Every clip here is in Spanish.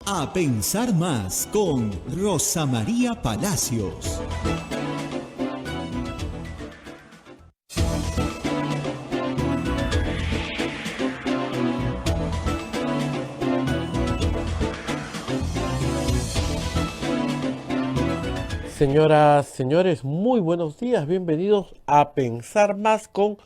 A pensar más con Rosa María Palacios. Señoras, señores, muy buenos días, bienvenidos a Pensar Más con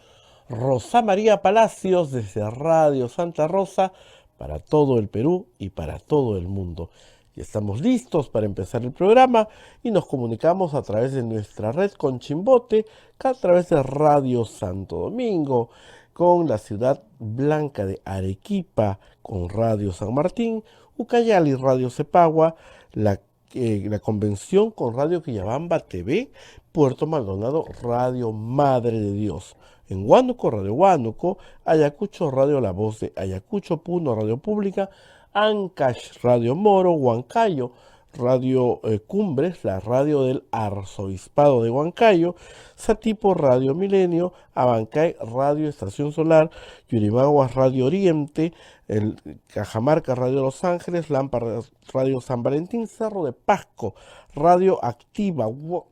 Rosa María Palacios desde Radio Santa Rosa para todo el Perú y para todo el mundo. Y estamos listos para empezar el programa y nos comunicamos a través de nuestra red con Chimbote, a través de Radio Santo Domingo, con la ciudad blanca de Arequipa, con Radio San Martín, Ucayali, Radio Cepagua, la convención con Radio Quillabamba TV, Puerto Maldonado, Radio Madre de Dios. En Huánuco, Radio Huánuco, Ayacucho, Radio La Voz de Ayacucho, Puno, Radio Pública, Ancash, Radio Moro, Huancayo, Radio Cumbres, la radio del Arzobispado de Huancayo, Satipo, Radio Milenio, Abancay, Radio Estación Solar, Yurimaguas, Radio Oriente, el Cajamarca, Radio Los Ángeles, Lámpara, Radio San Valentín, Cerro de Pasco, Radio Activa,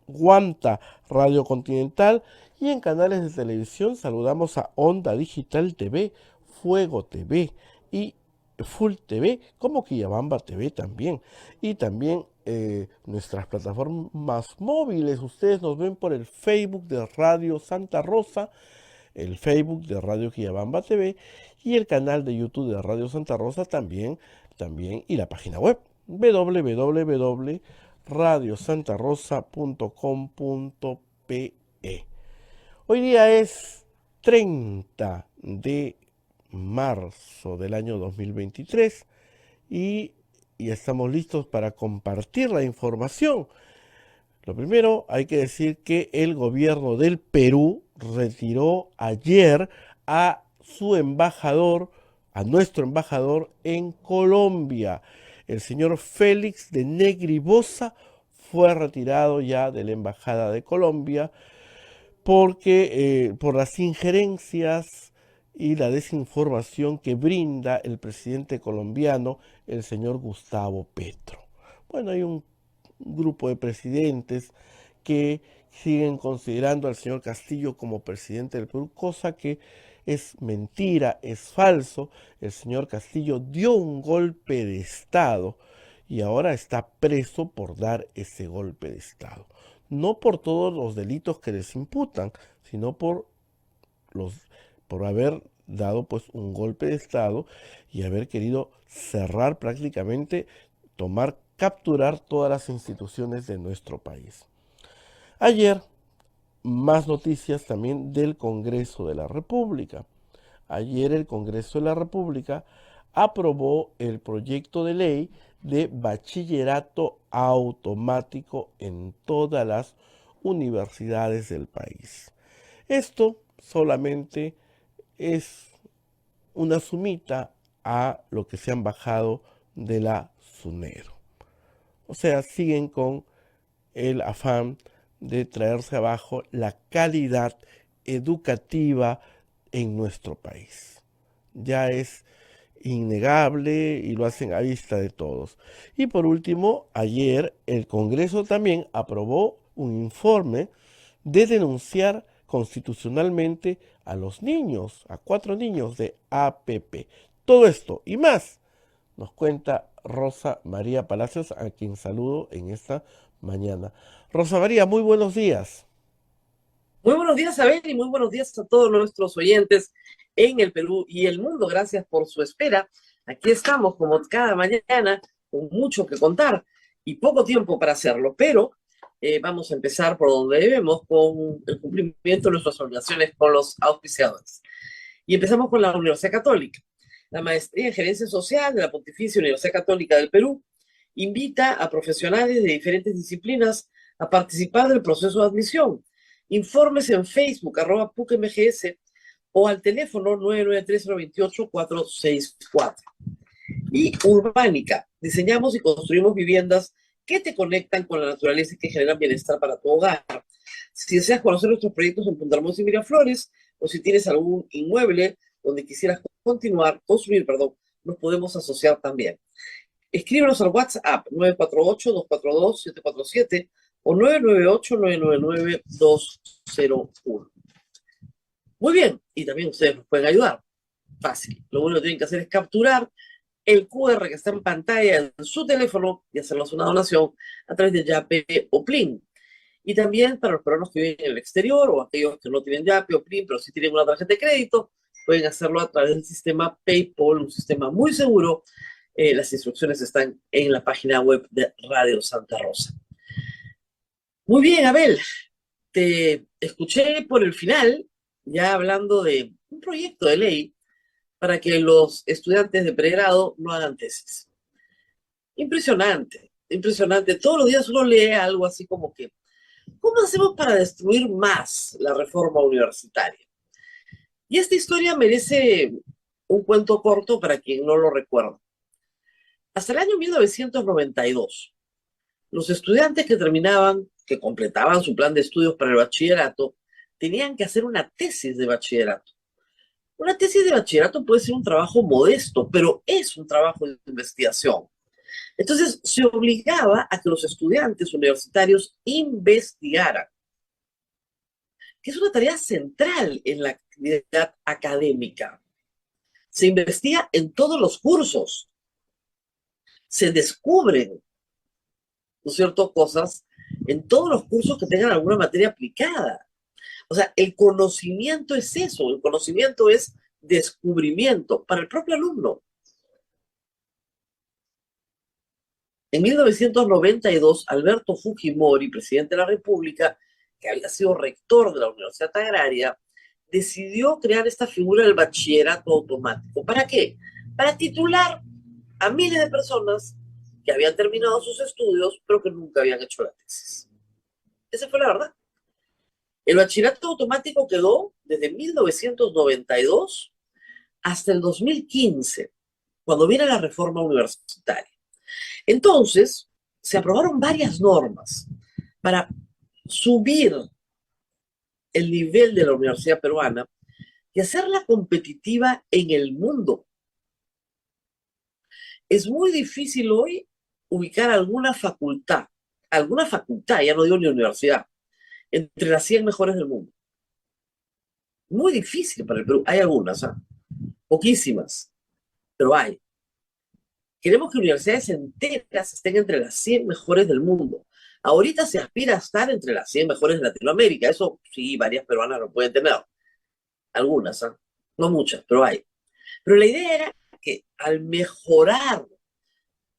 Guanta, Radio Continental, y en canales de televisión saludamos a Onda Digital TV, Fuego TV y Full TV, como Quillabamba TV también. Y también nuestras plataformas móviles. Ustedes nos ven por el Facebook de Radio Santa Rosa, el Facebook de Radio Quillabamba TV y el canal de YouTube de Radio Santa Rosa también, y la página web www.radiosantarosa.com.pe. Hoy día es 30 de marzo del año 2023 y estamos listos para compartir la información. Lo primero, hay que decir que el gobierno del Perú retiró ayer a su embajador, a nuestro embajador en Colombia. El señor Félix de Negri Boza fue retirado ya de la embajada de Colombia porque por las injerencias y la desinformación que brinda el presidente colombiano, el señor Gustavo Petro. Bueno, hay un grupo de presidentes que siguen considerando al señor Castillo como presidente del Perú, cosa que es mentira, es falso. El señor Castillo dio un golpe de Estado y ahora está preso por dar ese golpe de Estado. No por todos los delitos que les imputan, sino por haber dado pues un golpe de Estado y haber querido cerrar prácticamente, capturar todas las instituciones de nuestro país. Ayer, más noticias también del Congreso de la República. Ayer el Congreso de la República aprobó el proyecto de ley de bachillerato automático en todas las universidades del país. Esto solamente es una sumita a lo que se han bajado de la SUNERO. O sea, siguen con el afán de traerse abajo la calidad educativa en nuestro país. Ya es innegable y lo hacen a vista de todos. Y por último, ayer el Congreso también aprobó un informe de denunciar constitucionalmente a los niños, a 4 niños de APP. Todo esto y más nos cuenta Rosa María Palacios, a quien saludo en esta mañana. Rosa María, muy buenos días. Muy buenos días, Abel, y muy buenos días a todos nuestros oyentes en el Perú y el mundo. Gracias por su espera. Aquí estamos, como cada mañana, con mucho que contar y poco tiempo para hacerlo, pero vamos a empezar por donde debemos, con el cumplimiento de nuestras obligaciones con los auspiciadores. Y empezamos con la Universidad Católica. La Maestría en Gerencia Social de la Pontificia Universidad Católica del Perú invita a profesionales de diferentes disciplinas a participar del proceso de admisión. Informes en Facebook, @PUCMGS, o al teléfono 993-028-464. Y Urbánica, diseñamos y construimos viviendas que te conectan con la naturaleza y que generan bienestar para tu hogar. Si deseas conocer nuestros proyectos en Punta Hermosa y Miraflores, o si tienes algún inmueble donde quisieras construir, nos podemos asociar también. Escríbenos al WhatsApp 948-242-747 o 998-999-201. Muy bien, y también ustedes nos pueden ayudar. Fácil. Lo único que tienen que hacer es capturar el QR que está en pantalla en su teléfono y hacernos una donación a través de Yape o Plin. Y también para los peruanos que viven en el exterior o aquellos que no tienen Yape o Plin, pero sí tienen una tarjeta de crédito, pueden hacerlo a través del sistema PayPal, un sistema muy seguro. Las instrucciones están en la página web de Radio Santa Rosa. Muy bien, Abel, te escuché por el final, ya hablando de un proyecto de ley para que los estudiantes de pregrado no hagan tesis. Impresionante, impresionante. Todos los días uno lee algo así como que, ¿cómo hacemos para destruir más la reforma universitaria? Y esta historia merece un cuento corto para quien no lo recuerda. Hasta el año 1992, los estudiantes que completaban su plan de estudios para el bachillerato, tenían que hacer una tesis de bachillerato. Una tesis de bachillerato puede ser un trabajo modesto, pero es un trabajo de investigación. Entonces, se obligaba a que los estudiantes universitarios investigaran, que es una tarea central en la actividad académica. Se investiga en todos los cursos. Se descubren, ¿no es cierto?, cosas en todos los cursos que tengan alguna materia aplicada. O sea, el conocimiento es eso, el conocimiento es descubrimiento para el propio alumno. En 1992, Alberto Fujimori, presidente de la República, que había sido rector de la Universidad Agraria, decidió crear esta figura del bachillerato automático. ¿Para qué? Para titular a miles de personas que habían terminado sus estudios, pero que nunca habían hecho la tesis. Esa fue la verdad. El bachillerato automático quedó desde 1992 hasta el 2015, cuando viene la reforma universitaria. Entonces, se aprobaron varias normas para subir el nivel de la universidad peruana y hacerla competitiva en el mundo. Es muy difícil hoy ubicar alguna facultad, ya no digo ni universidad, entre las 100 mejores del mundo. Muy difícil para el Perú. Hay algunas, poquísimas, pero hay. Queremos que universidades enteras estén entre las 100 mejores del mundo. Ahorita se aspira a estar entre las 100 mejores de Latinoamérica. Eso sí, varias peruanas lo pueden tener. Algunas, no muchas, pero hay. Pero la idea era que al mejorar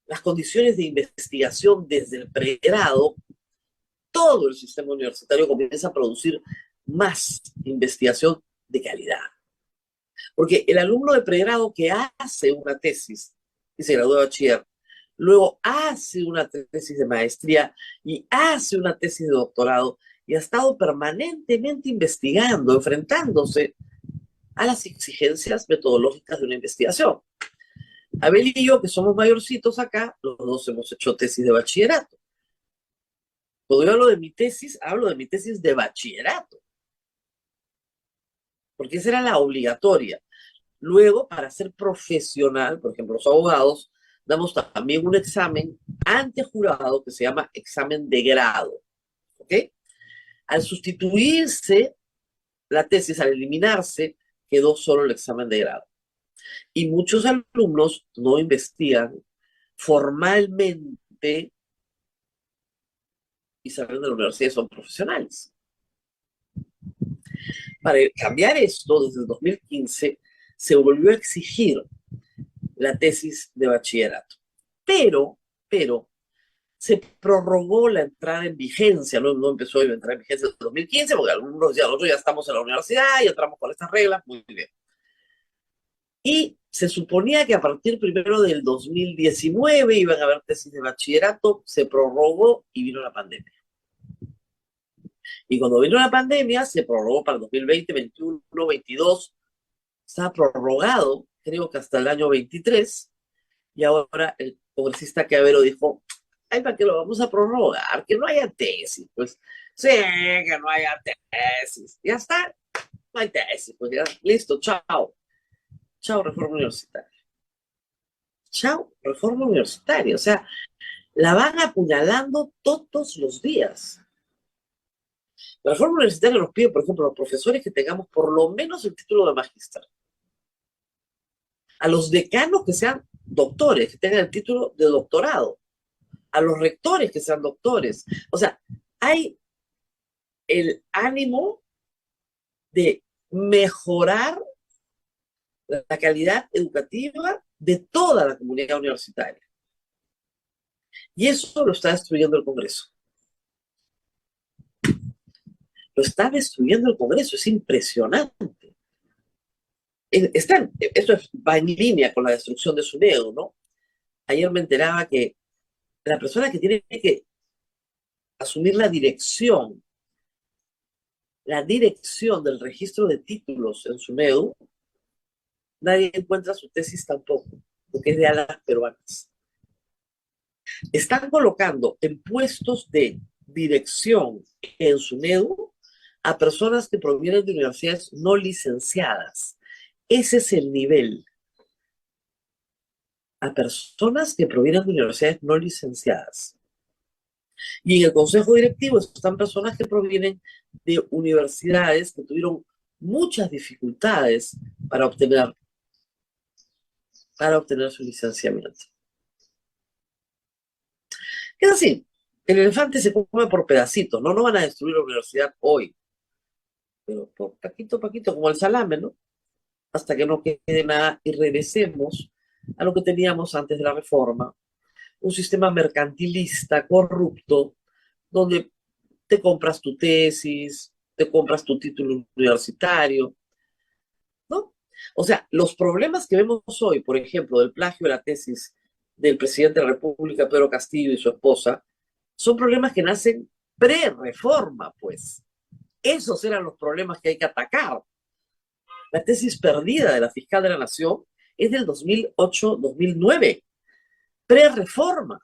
las condiciones de investigación desde el pregrado, todo el sistema universitario comienza a producir más investigación de calidad. Porque el alumno de pregrado que hace una tesis y se gradúa de bachiller, luego hace una tesis de maestría y hace una tesis de doctorado y ha estado permanentemente investigando, enfrentándose a las exigencias metodológicas de una investigación. Abel y yo, que somos mayorcitos acá, los dos hemos hecho tesis de bachillerato. Cuando yo hablo de mi tesis de bachillerato, porque esa era la obligatoria. Luego, para ser profesional, por ejemplo, los abogados, damos también un examen ante jurado que se llama examen de grado. ¿Ok? Al sustituirse la tesis, al eliminarse, quedó solo el examen de grado. Y muchos alumnos no investigan formalmente y salen de la universidad y son profesionales. Para cambiar esto, desde el 2015, se volvió a exigir la tesis de bachillerato. Pero, se prorrogó la entrada en vigencia, no empezó a entrar en vigencia en 2015, porque algunos decían, nosotros ya estamos en la universidad y entramos con estas reglas, muy bien. Y se suponía que a partir primero del 2019 iban a haber tesis de bachillerato, se prorrogó y vino la pandemia. Y cuando vino la pandemia, se prorrogó para el 2020, 21, 22, está prorrogado, creo que hasta el año 23, y ahora el congresista Quavero dijo, ay, ¿para qué lo vamos a prorrogar? Que no haya tesis, pues. Sí, que no haya tesis. Ya está, no hay tesis, pues ya, listo, chao. Chao, reforma universitaria. Chao, reforma universitaria. O sea, la van apuñalando todos los días. La reforma universitaria nos pide, por ejemplo, a los profesores que tengamos por lo menos el título de magíster. A los decanos que sean doctores, que tengan el título de doctorado. A los rectores que sean doctores. O sea, hay el ánimo de mejorar la calidad educativa de toda la comunidad universitaria. Y eso lo está destruyendo el Congreso. Lo está destruyendo el Congreso, es impresionante. Esto va en línea con la destrucción de SUNEDU, ¿no? Ayer me enteraba que la persona que tiene que asumir la dirección del registro de títulos en SUNEDU, nadie encuentra su tesis tampoco, porque es de alas peruanas. Están colocando en puestos de dirección en SUNEDU a personas que provienen de universidades no licenciadas. Ese es el nivel. A personas que provienen de universidades no licenciadas. Y en el consejo directivo están personas que provienen de universidades que tuvieron muchas dificultades para obtener su licenciamiento. Es así, el elefante se come por pedacitos, ¿no? No van a destruir la universidad hoy, pero por paquito a paquito, como el salame, ¿no? Hasta que no quede nada y regresemos a lo que teníamos antes de la reforma, un sistema mercantilista, corrupto, donde te compras tu tesis, te compras tu título universitario, ¿no? O sea, los problemas que vemos hoy, por ejemplo, del plagio de la tesis del presidente de la República, Pedro Castillo, y su esposa, son problemas que nacen pre-reforma, pues. Esos eran los problemas que hay que atacar. La tesis perdida de la fiscal de la Nación es del 2008-2009, pre-reforma.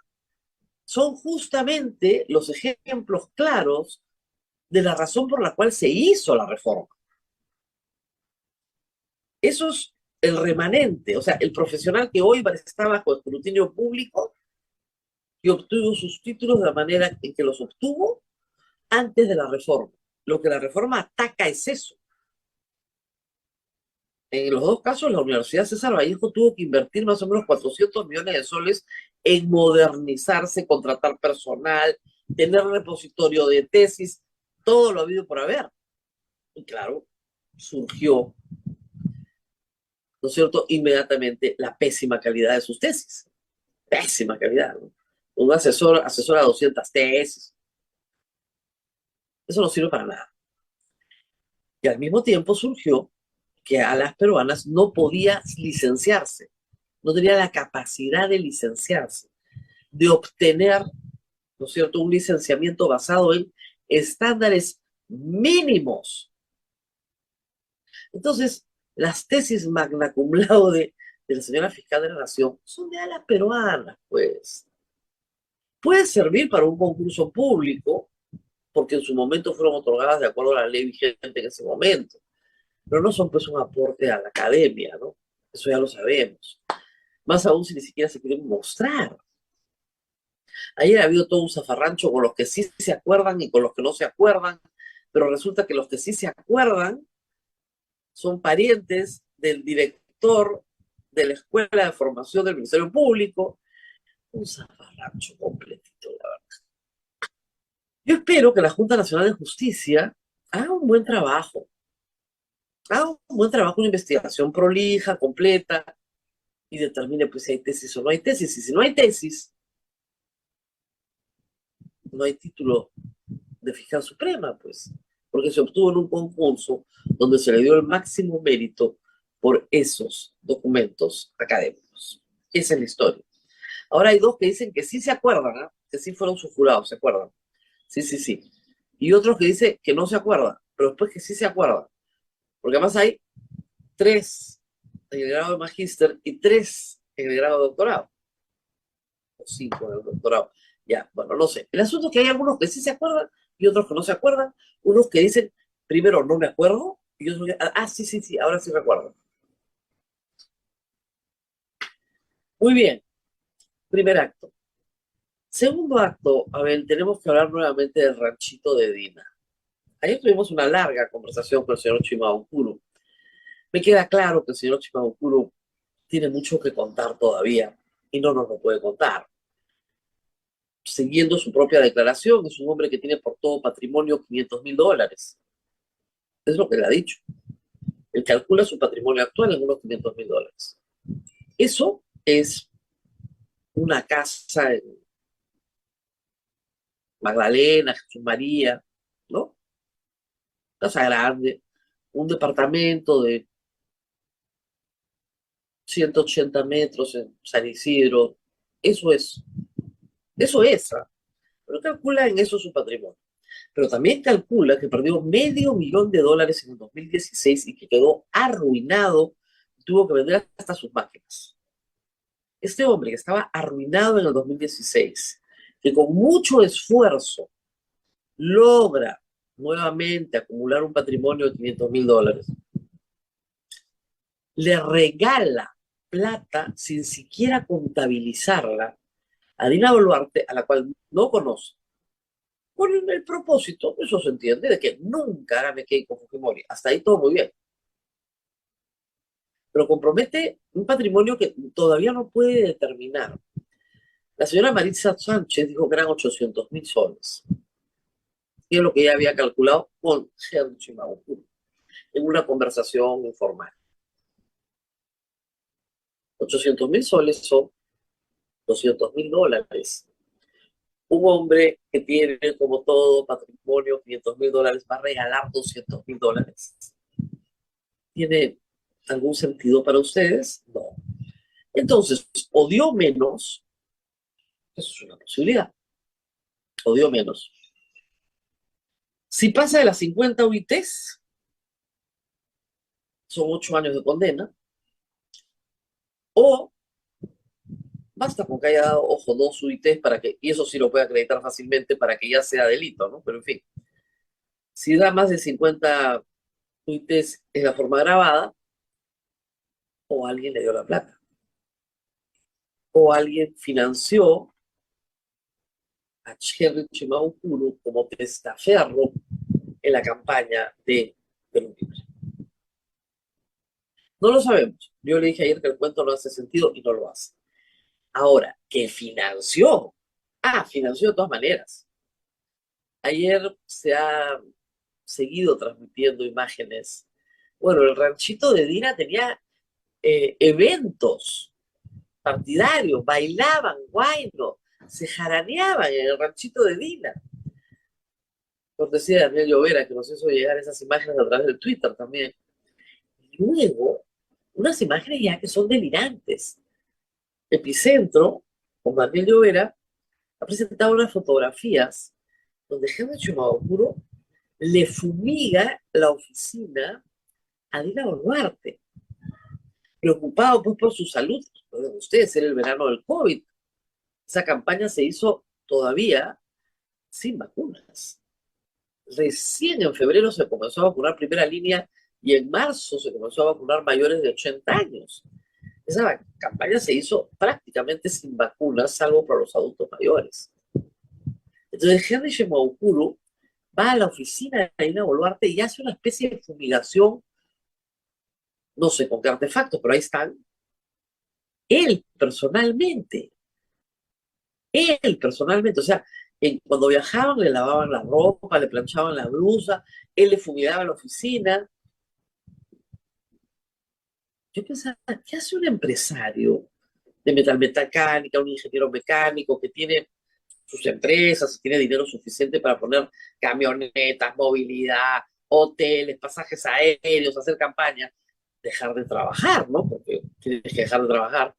Son justamente los ejemplos claros de la razón por la cual se hizo la reforma. Eso es el remanente, o sea, el profesional que hoy está bajo escrutinio público y obtuvo sus títulos de la manera en que los obtuvo antes de la reforma. Lo que la reforma ataca es eso. En los dos casos, la Universidad César Vallejo tuvo que invertir más o menos 400 millones de soles en modernizarse, contratar personal, tener repositorio de tesis, todo lo habido por haber. Y claro, surgió, ¿no es cierto?, inmediatamente la pésima calidad de sus tesis. Pésima calidad, ¿no? Un asesora 200 tesis. Eso no sirve para nada. Y al mismo tiempo surgió que a las peruanas no podía licenciarse, no tenía la capacidad de licenciarse, de obtener, ¿no es cierto?, un licenciamiento basado en estándares mínimos. Entonces, las tesis magna cum laude de la señora fiscal de la Nación son de alas peruanas, pues. Puede servir para un concurso público, porque en su momento fueron otorgadas de acuerdo a la ley vigente en ese momento, pero no son pues un aporte a la academia, ¿no? Eso ya lo sabemos. Más aún si ni siquiera se quieren mostrar. Ayer ha habido todo un zafarrancho con los que sí se acuerdan y con los que no se acuerdan, pero resulta que los que sí se acuerdan son parientes del director de la Escuela de Formación del Ministerio Público. Un zafarrancho completito, la verdad. Yo espero que la Junta Nacional de Justicia haga un buen trabajo. Haga un buen trabajo, una investigación prolija, completa, y determine pues si hay tesis o no hay tesis. Y si no hay tesis, no hay título de fiscal suprema, pues, porque se obtuvo en un concurso donde se le dio el máximo mérito por esos documentos académicos. Esa es la historia. Ahora hay dos que dicen que sí se acuerdan, ¿eh? Que sí fueron sus jurados, ¿se acuerdan? Sí, sí, sí. Y otros que dicen que no se acuerdan, pero después que sí se acuerdan. Porque además hay 3 en el grado de magíster y 3 en el grado de doctorado. O 5 en el doctorado. Ya, bueno, no sé. El asunto es que hay algunos que sí se acuerdan y otros que no se acuerdan. Unos que dicen, primero, no me acuerdo, y otros que, sí, sí, sí, ahora sí recuerdo. Muy bien, primer acto. Segundo acto, a ver, tenemos que hablar nuevamente del ranchito de Dina. Ayer tuvimos una larga conversación con el señor Chimabucuro. Me queda claro que el señor Chimabucuro tiene mucho que contar todavía y no nos lo puede contar. Siguiendo su propia declaración, es un hombre que tiene por todo patrimonio $500,000. Es lo que le ha dicho. Él calcula su patrimonio actual en unos $500,000. Eso es una casa en Magdalena, Jesús María, ¿no? Casa grande, un departamento de 180 metros en San Isidro. Eso es, eso es. Pero calcula en eso su patrimonio. Pero también calcula que perdió $500,000 en el 2016 y que quedó arruinado, tuvo que vender hasta sus máquinas. Este hombre que estaba arruinado en el 2016, que con mucho esfuerzo logra nuevamente acumular un patrimonio de $500,000, le regala plata sin siquiera contabilizarla a Dina Boluarte, a la cual no conoce, con el propósito, eso se entiende, de que nunca hará Keiko Fujimori. Hasta ahí todo muy bien. Pero compromete un patrimonio que todavía no puede determinar. La señora Maritza Sánchez dijo que eran 800,000 soles. Y es lo que ella había calculado con Henry Chimabucuro en una conversación informal. 800,000 soles son $200,000. Un hombre que tiene como todo patrimonio $500,000 va a regalar $200,000. ¿Tiene algún sentido para ustedes? No. Entonces, o dio menos, eso es una posibilidad, o dio menos. Si pasa de las 50 UITs, son 8 años de condena, o basta con que haya dado, ojo, 2 UITs para que, y eso sí lo puede acreditar fácilmente para que ya sea delito, ¿no? Pero en fin, si da más de 50 UITs en la forma grabada, o alguien le dio la plata, o alguien financió a Henry Chimabucuro como testaferro en la campaña de Perú Libre. No lo sabemos. Yo le dije ayer que el cuento no hace sentido y no lo hace. Ahora, que financió. Financió de todas maneras. Ayer se ha seguido transmitiendo imágenes. Bueno, el ranchito de Dina tenía eventos partidarios, bailaban, guayno, se jaraneaban en el ranchito de Dina. Cortesía de Daniel Llovera, que nos hizo llegar esas imágenes a través de Twitter también. Y luego, unas imágenes ya que son delirantes. Epicentro, con Daniel Llovera, ha presentado unas fotografías donde Henry Chimabucuro le fumiga la oficina a Dina Boluarte, preocupado pues por su salud. Recuerden ustedes, era el verano del COVID. Esa campaña se hizo todavía sin vacunas. Recién en febrero se comenzó a vacunar primera línea y en marzo se comenzó a vacunar mayores de 80 años. Esa campaña se hizo prácticamente sin vacunas, salvo para los adultos mayores. Entonces Henry Chimabucuro va a la oficina de Dina Boluarte y hace una especie de fumigación, no sé con qué artefactos, pero ahí están. Él personalmente, o sea, cuando viajaban le lavaban la ropa, le planchaban la blusa, él le fumigaba la oficina. Yo pensaba, ¿qué hace un empresario de metalmecánica, un ingeniero mecánico que tiene sus empresas, tiene dinero suficiente para poner camionetas, movilidad, hoteles, pasajes aéreos, hacer campaña, dejar de trabajar, ¿no? Porque tienes que dejar de trabajar.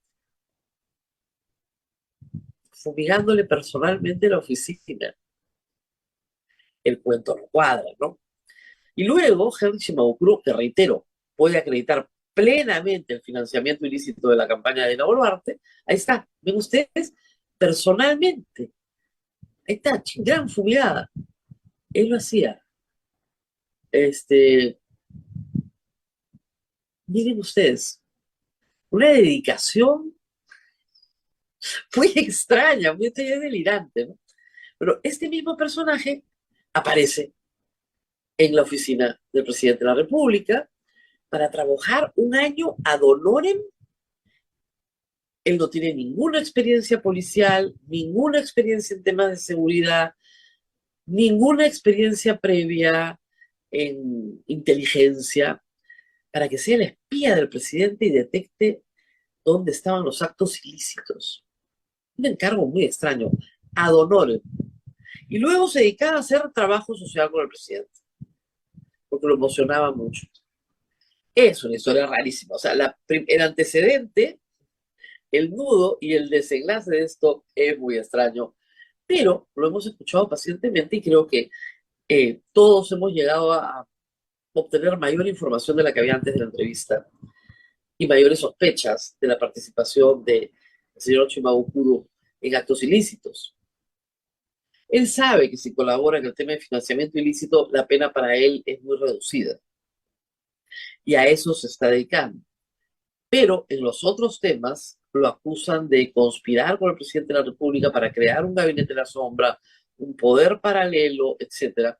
Fumigándole personalmente la oficina. El cuento no cuadra, ¿no? Y luego, Henry Chimabucuro, que reitero, puede acreditar plenamente el financiamiento ilícito de la campaña de Dina Boluarte. Ahí está, ven ustedes, personalmente. Ahí está, gran fumigada. Él lo hacía. Miren ustedes, una dedicación Muy extraña, muy delirante, ¿no? Pero este mismo personaje aparece en la oficina del presidente de la República para trabajar un año ad honorem. Él no tiene ninguna experiencia policial, ninguna experiencia en temas de seguridad, ninguna experiencia previa en inteligencia, para que sea el espía del presidente y detecte dónde estaban los actos ilícitos. Un encargo muy extraño, ad honorem. Y luego se dedicaba a hacer trabajo social con el presidente, porque lo emocionaba mucho. Es una historia rarísima. O sea, el antecedente, el nudo y el desenlace de esto es muy extraño, pero lo hemos escuchado pacientemente y creo que todos hemos llegado a obtener mayor información de la que había antes de la entrevista y mayores sospechas de la participación del señor Chimabukuro en actos ilícitos. Él sabe que si colabora en el tema de financiamiento ilícito, la pena para él es muy reducida y a eso se está dedicando. Pero en los otros temas lo acusan de conspirar con el presidente de la República para crear un gabinete de la sombra, un poder paralelo, etcétera.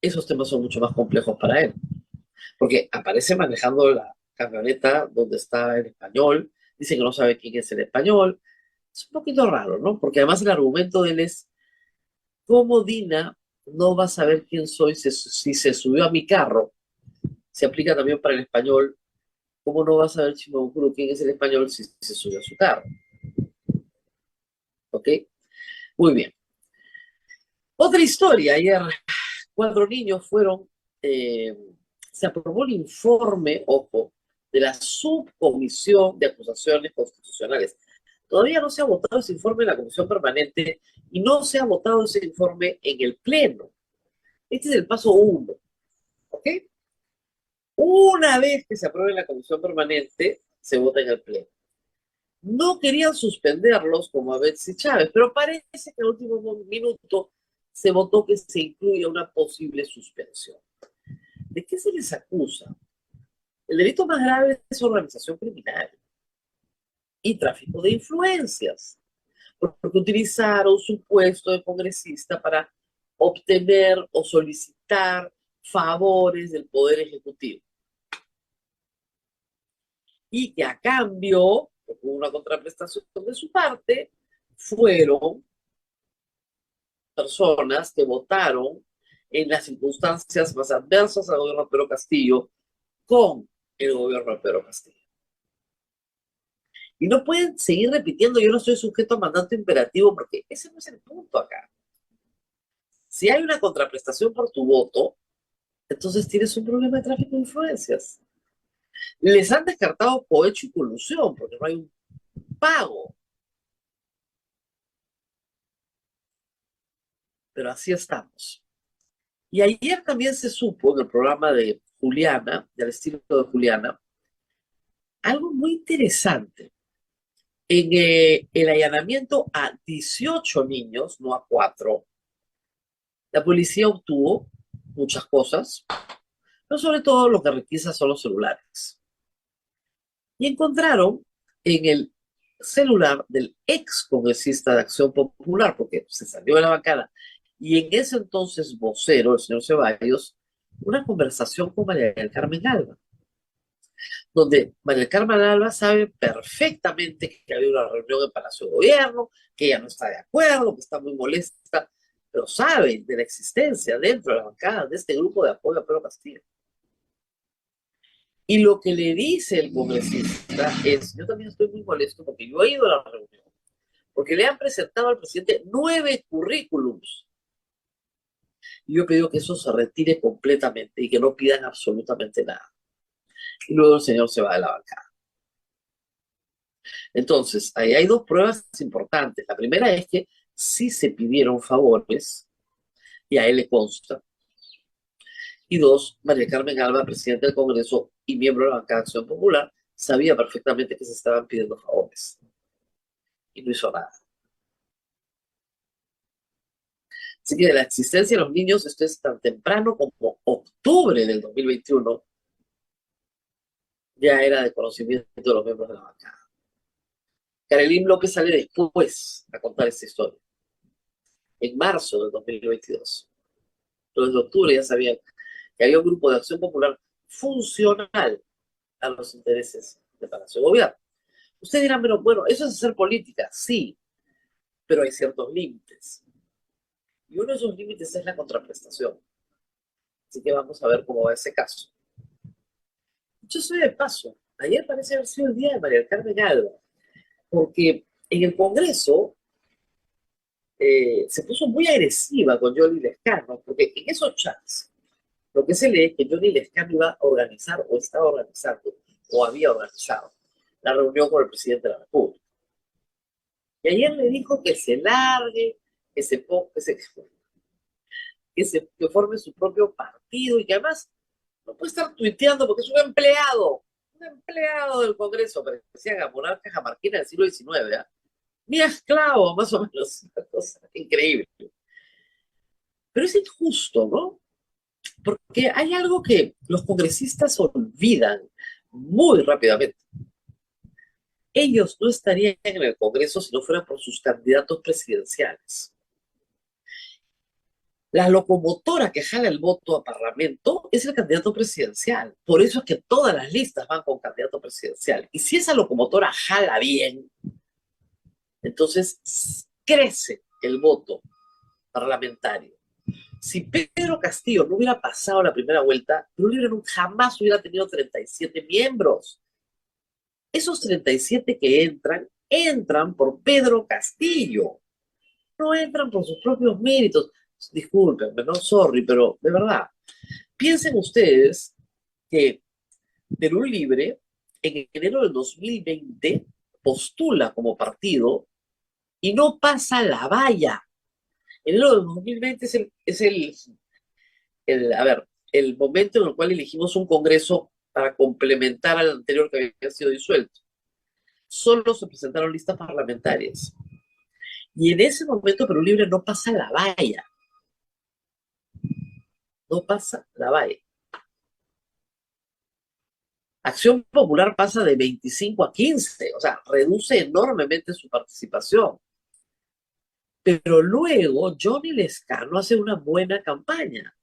Esos temas son mucho más complejos para él, porque aparece manejando la camioneta donde está el español, dice que no sabe quién es el español. Es un poquito raro, ¿no? Porque además el argumento de él es, ¿cómo Dina no va a saber quién soy si se subió a mi carro? Se aplica también para el español. ¿Cómo no va a saber Chimabukuro quién es el español si se subió a su carro? ¿Ok? Muy bien. Otra historia. Ayer 4 niños fueron, se aprobó el informe, ojo, de la subcomisión de acusaciones constitucionales. Todavía no se ha votado ese informe en la comisión permanente y no se ha votado ese informe en el pleno. Este es el paso 1. ¿Ok? Una vez que se apruebe en la comisión permanente, se vota en el pleno. No querían suspenderlos como a Betsy Chávez, pero parece que en el último minuto se votó que se incluya una posible suspensión. ¿De qué se les acusa? El delito más grave es organización criminal y tráfico de influencias, porque utilizaron su puesto de congresista para obtener o solicitar favores del Poder Ejecutivo. Y que a cambio, con una contraprestación de su parte, fueron personas que votaron en las circunstancias más adversas al gobierno de Pedro Castillo con el gobierno de Pedro Castillo. Y no pueden seguir repitiendo, yo no soy sujeto a mandato imperativo, porque ese no es el punto acá. Si hay una contraprestación por tu voto, entonces tienes un problema de tráfico de influencias. Les han descartado cohecho y colusión, porque no hay un pago. Pero así estamos. Y ayer también se supo en el programa de Juliana, del estilo de Juliana, algo muy interesante. En el allanamiento a 18 niños, no a 4, la policía obtuvo muchas cosas, pero sobre todo lo que requisa son los celulares. Y encontraron en el celular del ex congresista de Acción Popular, porque se salió de la bancada, y en ese entonces vocero, el señor Ceballos, una conversación con María del Carmen Alba, donde María del Carmen Alba sabe perfectamente que había una reunión en Palacio de Gobierno, que ella no está de acuerdo, que está muy molesta, pero sabe de la existencia dentro de la bancada de este grupo de apoyo a Pedro Castillo. Y lo que le dice el congresista es, yo también estoy muy molesto porque yo he ido a la reunión, porque le han presentado al presidente 9 currículums. Y yo he pedido que eso se retire completamente y que no pidan absolutamente nada. Y luego el señor se va de la bancada. Entonces, ahí hay 2 pruebas importantes. La primera es que sí se pidieron favores, y a él le consta. Y 2, María Carmen Alba, presidenta del Congreso y miembro de la bancada de Acción Popular, sabía perfectamente que se estaban pidiendo favores. Y no hizo nada. Así que de la existencia de los niños, esto es tan temprano como octubre del 2021, ya era de conocimiento de los miembros de la bancada. Karelín López sale después a contar esta historia, en marzo del 2022. Entonces, de octubre ya sabían que había un grupo de acción popular funcional a los intereses de Palacio de Gobierno. Ustedes dirán, pero bueno, eso es hacer política, sí, pero hay ciertos límites. Y uno de esos límites es la contraprestación. Así que vamos a ver cómo va ese caso. Yo soy de paso. Ayer parece haber sido el día de María del Carmen Alba, porque en el Congreso se puso muy agresiva con Johnny Lescano, porque en esos chats lo que se lee es que Johnny Lescano iba a organizar o estaba organizando o había organizado la reunión con el presidente de la República. Y ayer le dijo que se largue, que forme su propio partido y que además no puede estar tuiteando porque es un empleado del Congreso, parecía la monarca jamarquina del siglo XIX, ¿eh? Ni esclavo, más o menos, una cosa increíble. Pero es injusto, ¿no? Porque hay algo que los congresistas olvidan muy rápidamente. Ellos no estarían en el Congreso si no fueran por sus candidatos presidenciales. La locomotora que jala el voto a Parlamento es el candidato presidencial. Por eso es que todas las listas van con candidato presidencial. Y si esa locomotora jala bien, entonces crece el voto parlamentario. Si Pedro Castillo no hubiera pasado la primera vuelta, Perú Libre jamás hubiera tenido 37 miembros. Esos 37 que entran por Pedro Castillo. No entran por sus propios méritos. Discúlpenme, no, sorry, pero de verdad, piensen ustedes que Perú Libre en enero del 2020 postula como partido y no pasa la valla. Enero del 2020 el momento en el cual elegimos un congreso para complementar al anterior que había sido disuelto. Solo se presentaron listas parlamentarias. Y en ese momento Perú Libre no pasa la valla. No pasa la valla. Acción Popular pasa de 25 a 15, o sea, reduce enormemente su participación. Pero luego Johnny Lescano hace una buena campaña.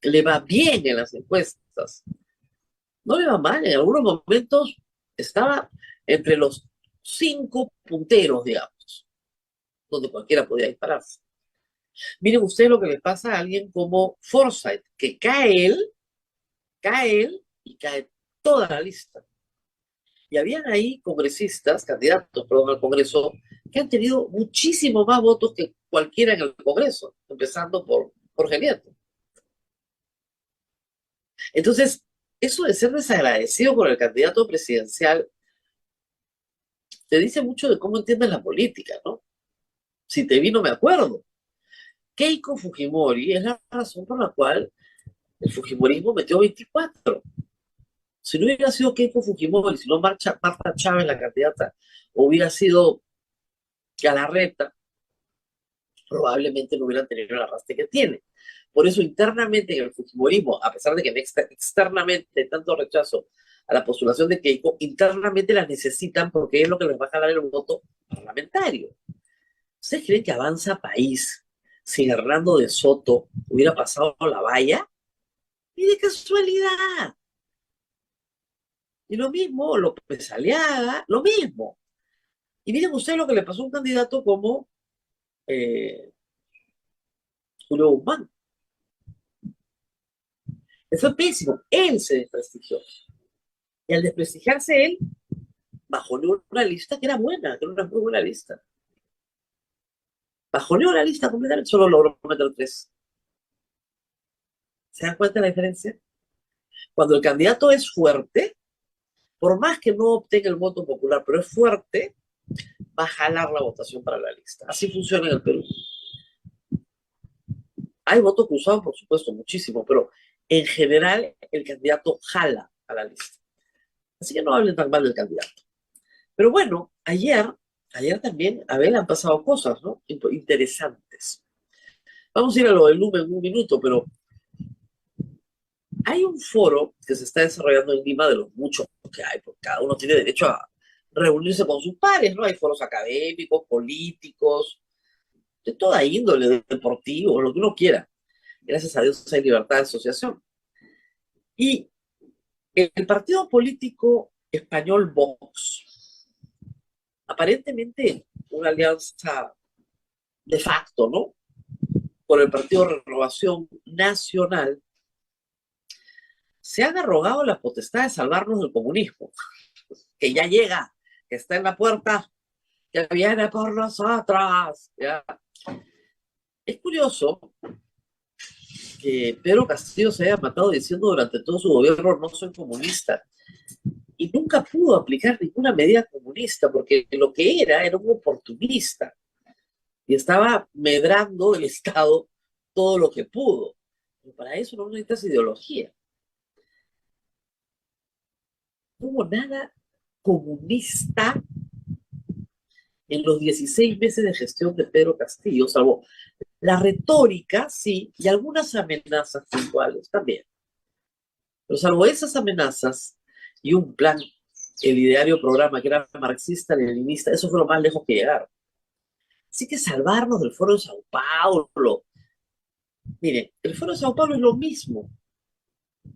Le va bien en las encuestas. No le va mal, en algunos momentos estaba entre los 5 punteros, digamos, donde cualquiera podía dispararse. Miren ustedes lo que le pasa a alguien como Forsyth, que cae él y cae toda la lista. Y habían ahí candidatos, perdón, al Congreso, que han tenido muchísimo más votos que cualquiera en el Congreso, empezando por Jorge Nieto. Entonces, eso de ser desagradecido con el candidato presidencial te dice mucho de cómo entiendes la política, ¿no? Si te vi, no me acuerdo. Keiko Fujimori es la razón por la cual el Fujimorismo metió 24. Si no hubiera sido Keiko Fujimori, si no Marta Chávez la candidata, hubiera sido Galarreta, probablemente no hubieran tenido el arrastre que tiene. Por eso internamente en el Fujimorismo, a pesar de que externamente tanto rechazo a la postulación de Keiko, internamente la necesitan porque es lo que les va a jalar el voto parlamentario. ¿Ustedes creen que Avanza País si Hernando de Soto hubiera pasado la valla? ¡Y de casualidad! Y lo mismo, López Aliaga, lo mismo. Y miren ustedes lo que le pasó a un candidato como Julio Guzmán. Le fue pésimo. Él se desprestigió. Y al desprestigiarse él, bajoneó una lista que era buena, que era una muy buena lista. Bajoneó la lista completamente, solo logró meter 3. ¿Se dan cuenta de la diferencia? Cuando el candidato es fuerte, por más que no obtenga el voto popular, pero es fuerte, va a jalar la votación para la lista. Así funciona en el Perú. Hay votos cruzados, por supuesto, muchísimo, pero en general el candidato jala a la lista. Así que no hablen tan mal del candidato. Pero bueno, ayer también, a ver, han pasado cosas, ¿no? Interesantes. Vamos a ir a lo del Lumen en un minuto, pero hay un foro que se está desarrollando en Lima de los muchos que hay, porque cada uno tiene derecho a reunirse con sus pares, ¿no? Hay foros académicos, políticos, de toda índole, deportivos, lo que uno quiera. Gracias a Dios hay libertad de asociación. Y el partido político español Vox, aparentemente una alianza de facto, ¿no? Por el Partido Renovación Nacional, se han arrogado la potestad de salvarnos del comunismo, que ya llega, que está en la puerta, que viene por nosotros. ¿Ya? Es curioso que Pedro Castillo se haya matado diciendo durante todo su gobierno no soy comunista y nunca pudo aplicar ninguna medida comunista porque lo que era un oportunista y estaba medrando el Estado todo lo que pudo. Pero para eso no necesitas ideología. No hubo nada comunista en los 16 meses de gestión de Pedro Castillo, salvo la retórica, sí, y algunas amenazas puntuales también. Pero salvo esas amenazas y un plan, el ideario programa que era marxista, leninista, eso fue lo más lejos que llegaron. Así que salvarnos del Foro de Sao Paulo. Miren, el Foro de Sao Paulo es lo mismo.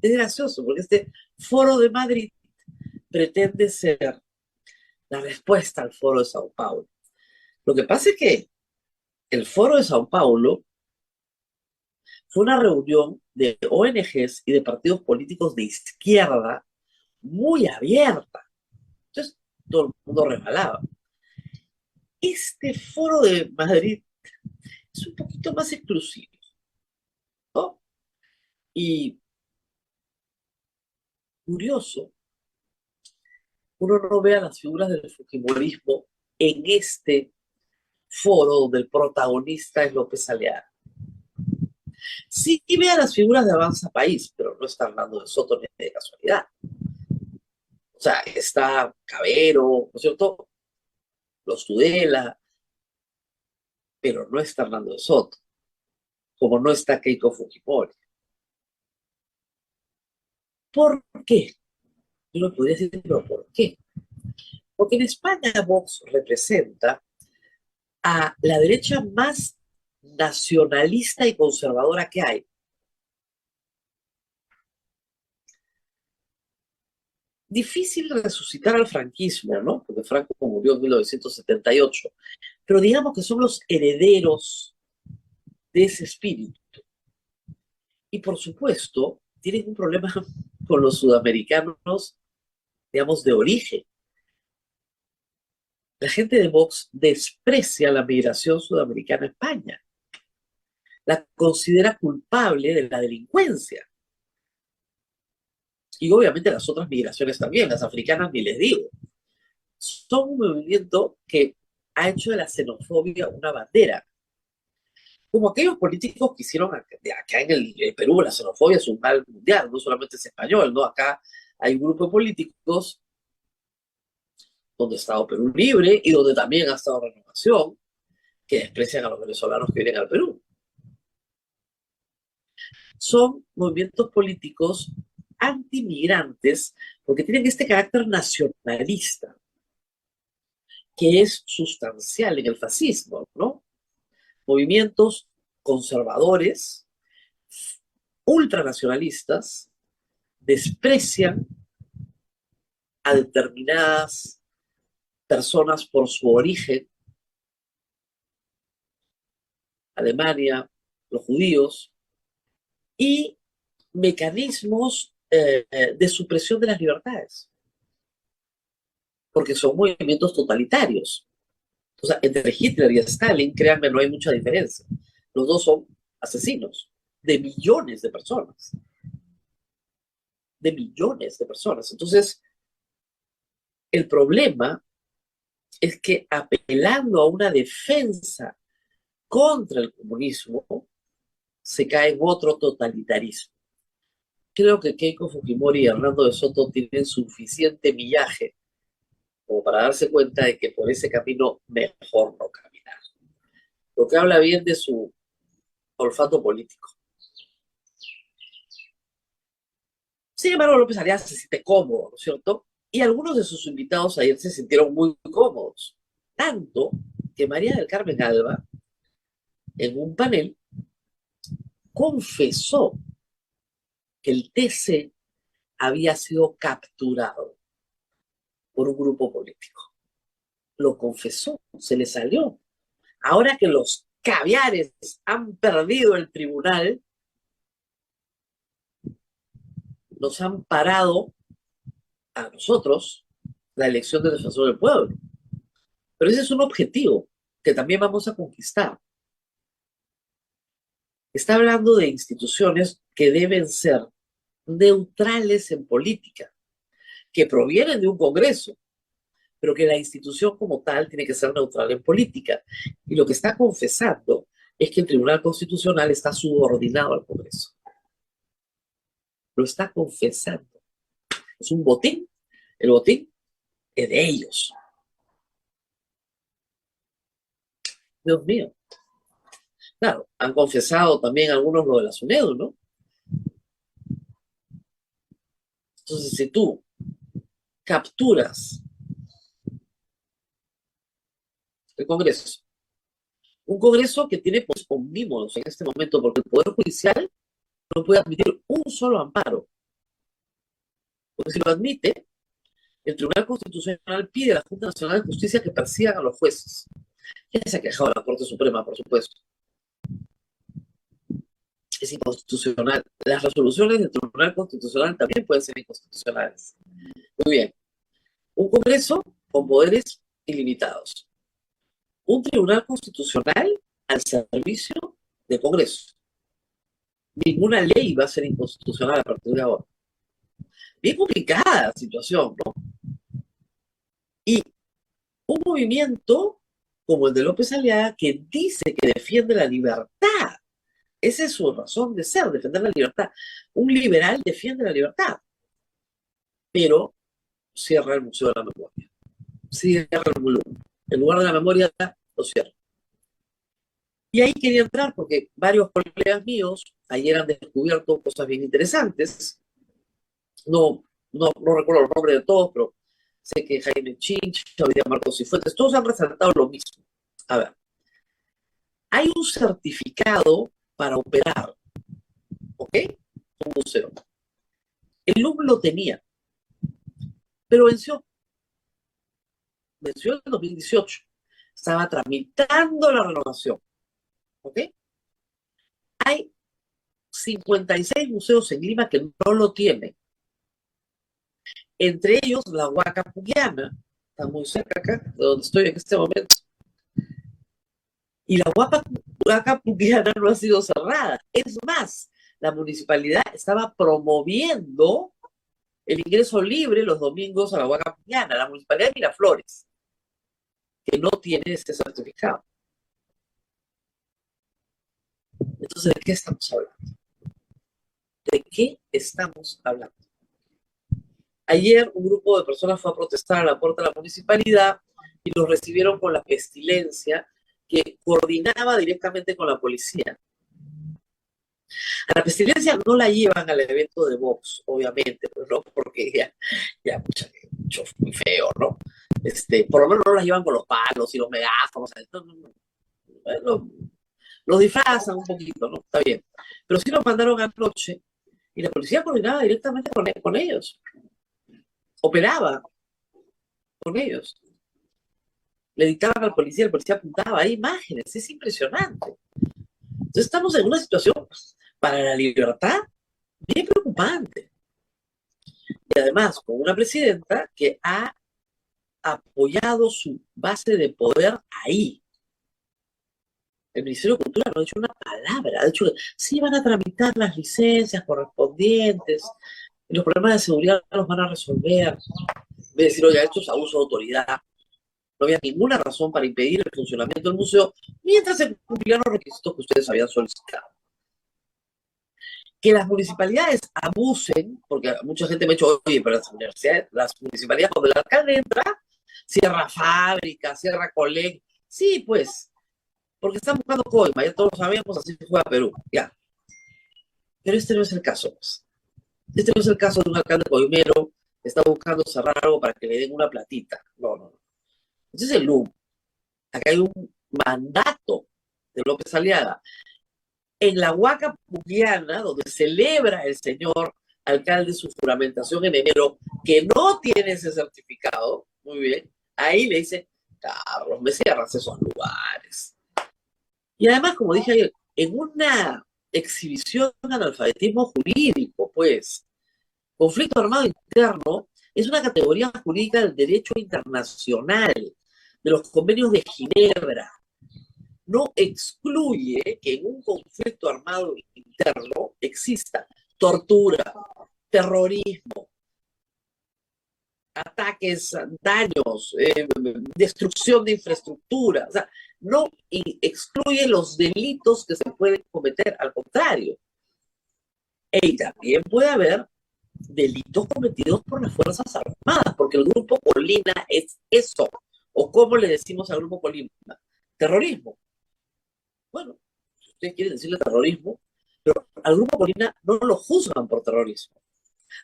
Es gracioso, porque este Foro de Madrid pretende ser la respuesta al Foro de Sao Paulo. Lo que pasa es que el Foro de Sao Paulo fue una reunión de ONGs y de partidos políticos de izquierda muy abierta. Entonces, todo el mundo resbalaba. Este Foro de Madrid es un poquito más exclusivo, ¿no? Y curioso, uno no ve a las figuras del fujimorismo en este foro donde el protagonista es López Aliaga. Sí ve a las figuras de Avanza País, pero no está hablando de Soto ni de casualidad. O sea, está Cabero, ¿no es cierto? Los Tudela, pero no está Hernando de Soto, como no está Keiko Fujimori. ¿Por qué? Yo no podría decir, pero ¿por qué? Porque en España Vox representa a la derecha más nacionalista y conservadora que hay. Difícil resucitar al franquismo, ¿no? Porque Franco murió en 1978, pero digamos que son los herederos de ese espíritu. Y por supuesto, tienen un problema con los sudamericanos, digamos, de origen. La gente de Vox desprecia la migración sudamericana a España. La considera culpable de la delincuencia. Y obviamente las otras migraciones también, las africanas ni les digo. Son un movimiento que ha hecho de la xenofobia una bandera. Como aquellos políticos que hicieron acá en el Perú, la xenofobia es un mal mundial, no solamente es español, ¿no? Acá hay un grupo de políticos donde ha estado Perú Libre y donde también ha estado Renovación, que desprecian a los venezolanos que vienen al Perú. Son movimientos políticos antimigrantes porque tienen este carácter nacionalista que es sustancial en el fascismo, ¿no? Movimientos conservadores, ultranacionalistas, desprecian a determinadas personas por su origen, Alemania, los judíos, y mecanismos de supresión de las libertades, porque son movimientos totalitarios. O sea, entre Hitler y Stalin, créanme, no hay mucha diferencia. Los dos son asesinos de millones de personas. De millones de personas. Entonces, el problema es que apelando a una defensa contra el comunismo, se cae en otro totalitarismo. Creo que Keiko Fujimori y Hernando de Soto tienen suficiente millaje como para darse cuenta de que por ese camino mejor no caminar. Lo que habla bien de su olfato político. Sin embargo, López Aliaga se siente cómodo, ¿no es cierto? Y algunos de sus invitados ayer se sintieron muy cómodos, tanto que María del Carmen Alba, en un panel, confesó que el TC había sido capturado por un grupo político. Lo confesó, se le salió. Ahora que los caviares han perdido el tribunal, nos han parado a nosotros la elección del defensor del pueblo. Pero ese es un objetivo que también vamos a conquistar. Está hablando de instituciones que deben ser neutrales en política, que provienen de un Congreso, pero que la institución como tal tiene que ser neutral en política. Y lo que está confesando es que el Tribunal Constitucional está subordinado al Congreso. Lo está confesando. Es un botín. El botín es de ellos. Dios mío. Claro, han confesado también algunos lo de la SUNEDU, ¿no? Entonces, si tú capturas el Congreso, un Congreso que tiene pues omnímodos en este momento, porque el Poder Judicial no puede admitir un solo amparo. Porque si lo admite, el Tribunal Constitucional pide a la Junta Nacional de Justicia que persigan a los jueces. Ya se ha quejado la Corte Suprema, por supuesto. Es inconstitucional. Las resoluciones del Tribunal Constitucional también pueden ser inconstitucionales. Muy bien. Un Congreso con poderes ilimitados. Un Tribunal Constitucional al servicio del Congreso. Ninguna ley va a ser inconstitucional a partir de ahora. Bien complicada la situación, ¿no? Y un movimiento como el de López Aliaga que dice que defiende la libertad. Esa es su razón de ser, defender la libertad. Un liberal defiende la libertad, pero cierra el Museo de la Memoria. Cierra el lugar de la memoria, lo cierra. Y ahí quería entrar porque varios colegas míos ayer han descubierto cosas bien interesantes. No recuerdo los nombres de todos, pero sé que Jaime Chincha, hoy día Marcos Cifuentes, todos han resaltado lo mismo. A ver, hay un certificado para operar, ¿ok? Un museo. El LUM lo tenía, pero venció. Venció en 2018. Estaba tramitando la renovación, ¿ok? Hay 56 museos en Lima que no lo tienen. Entre ellos, la Huaca Puquiana, está muy cerca acá, de donde estoy en este momento. Y la Huaca Puquiana no ha sido cerrada. Es más, la municipalidad estaba promoviendo el ingreso libre los domingos a la Huaca Puquiana, la municipalidad de Miraflores, que no tiene este certificado. Entonces, ¿de qué estamos hablando? ¿De qué estamos hablando? Ayer un grupo de personas fue a protestar a la puerta de la municipalidad y los recibieron con la pestilencia que coordinaba directamente con la policía. A la pestilencia no la llevan al evento de Vox, obviamente, pues, ¿no? Porque ya mucho muy feo, ¿no? Por lo menos no la llevan con los palos y los megáfonos. Los disfrazan un poquito, ¿no? Está bien. Pero sí los mandaron anoche y la policía coordinaba directamente con ellos. Operaba con ellos. Le dictaban al policía, el policía apuntaba, hay imágenes, es impresionante. Entonces estamos en una situación para la libertad bien preocupante. Y además con una presidenta que ha apoyado su base de poder ahí. El Ministerio de Cultura no ha dicho una palabra, ha dicho que sí van a tramitar las licencias correspondientes y los problemas de seguridad los van a resolver. De decir, oye, esto es abuso de autoridad. No había ninguna razón para impedir el funcionamiento del museo mientras se cumplían los requisitos que ustedes habían solicitado. Que las municipalidades abusen, porque mucha gente me ha dicho, oye, pero las municipalidades, cuando el alcalde entra, cierra fábricas, cierra colegios. Sí, pues, porque están buscando coima, ya todos lo sabemos, así juega Perú, ya. Pero este no es el caso, pues. Este no es el caso de un alcalde coimero está buscando cerrar algo para que le den una platita. No, no, no. Ese es el LUM. Acá hay un mandato de López Aliaga. En la Huaca Pugliana, donde celebra el señor alcalde su juramentación en enero, que no tiene ese certificado, muy bien, ahí le dice, Carlos, me cierras esos lugares. Y además, como dije ayer, en una exhibición de analfabetismo jurídico, pues, conflicto armado interno es una categoría jurídica del derecho internacional, de los convenios de Ginebra. No excluye que en un conflicto armado interno exista tortura, terrorismo, ataques, daños, destrucción de infraestructura. O sea, no excluye los delitos que se pueden cometer, al contrario. Y también puede haber delitos cometidos por las Fuerzas Armadas, porque el Grupo Colina es eso. ¿O cómo le decimos al Grupo Colina? Terrorismo. Bueno, si ustedes quieren decirle terrorismo, pero al Grupo Colina no lo juzgan por terrorismo.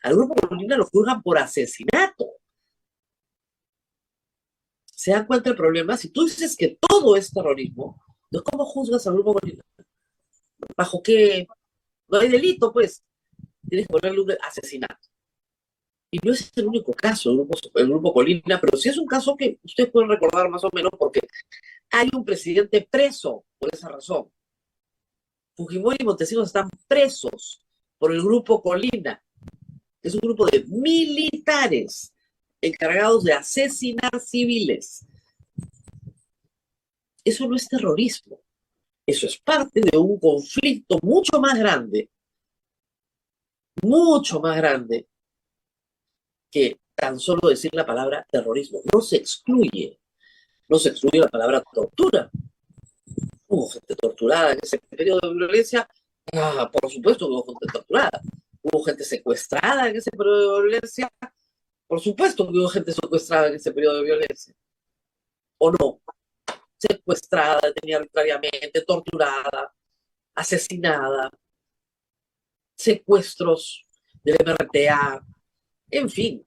Al Grupo Colina lo juzgan por asesinato. ¿Se dan cuenta del problema? Si tú dices que todo es terrorismo, entonces ¿cómo juzgas al Grupo Colina? ¿Bajo qué? No hay delito, pues. Tienes que ponerle un asesinato. Y no es el único caso, el grupo Colina, pero sí es un caso que ustedes pueden recordar más o menos porque hay un presidente preso por esa razón. Fujimori y Montesinos están presos por el grupo Colina. Es un grupo de militares encargados de asesinar civiles. Eso no es terrorismo. Eso es parte de un conflicto mucho más grande que tan solo decir la palabra terrorismo. No se excluye la palabra tortura. Hubo gente torturada en ese periodo de violencia. Por supuesto que hubo gente torturada. Hubo gente secuestrada en ese periodo de violencia. Por supuesto que hubo gente secuestrada en ese periodo de violencia. ¿O no? Secuestrada, detenida arbitrariamente, torturada, asesinada, secuestros del MRTA, en fin,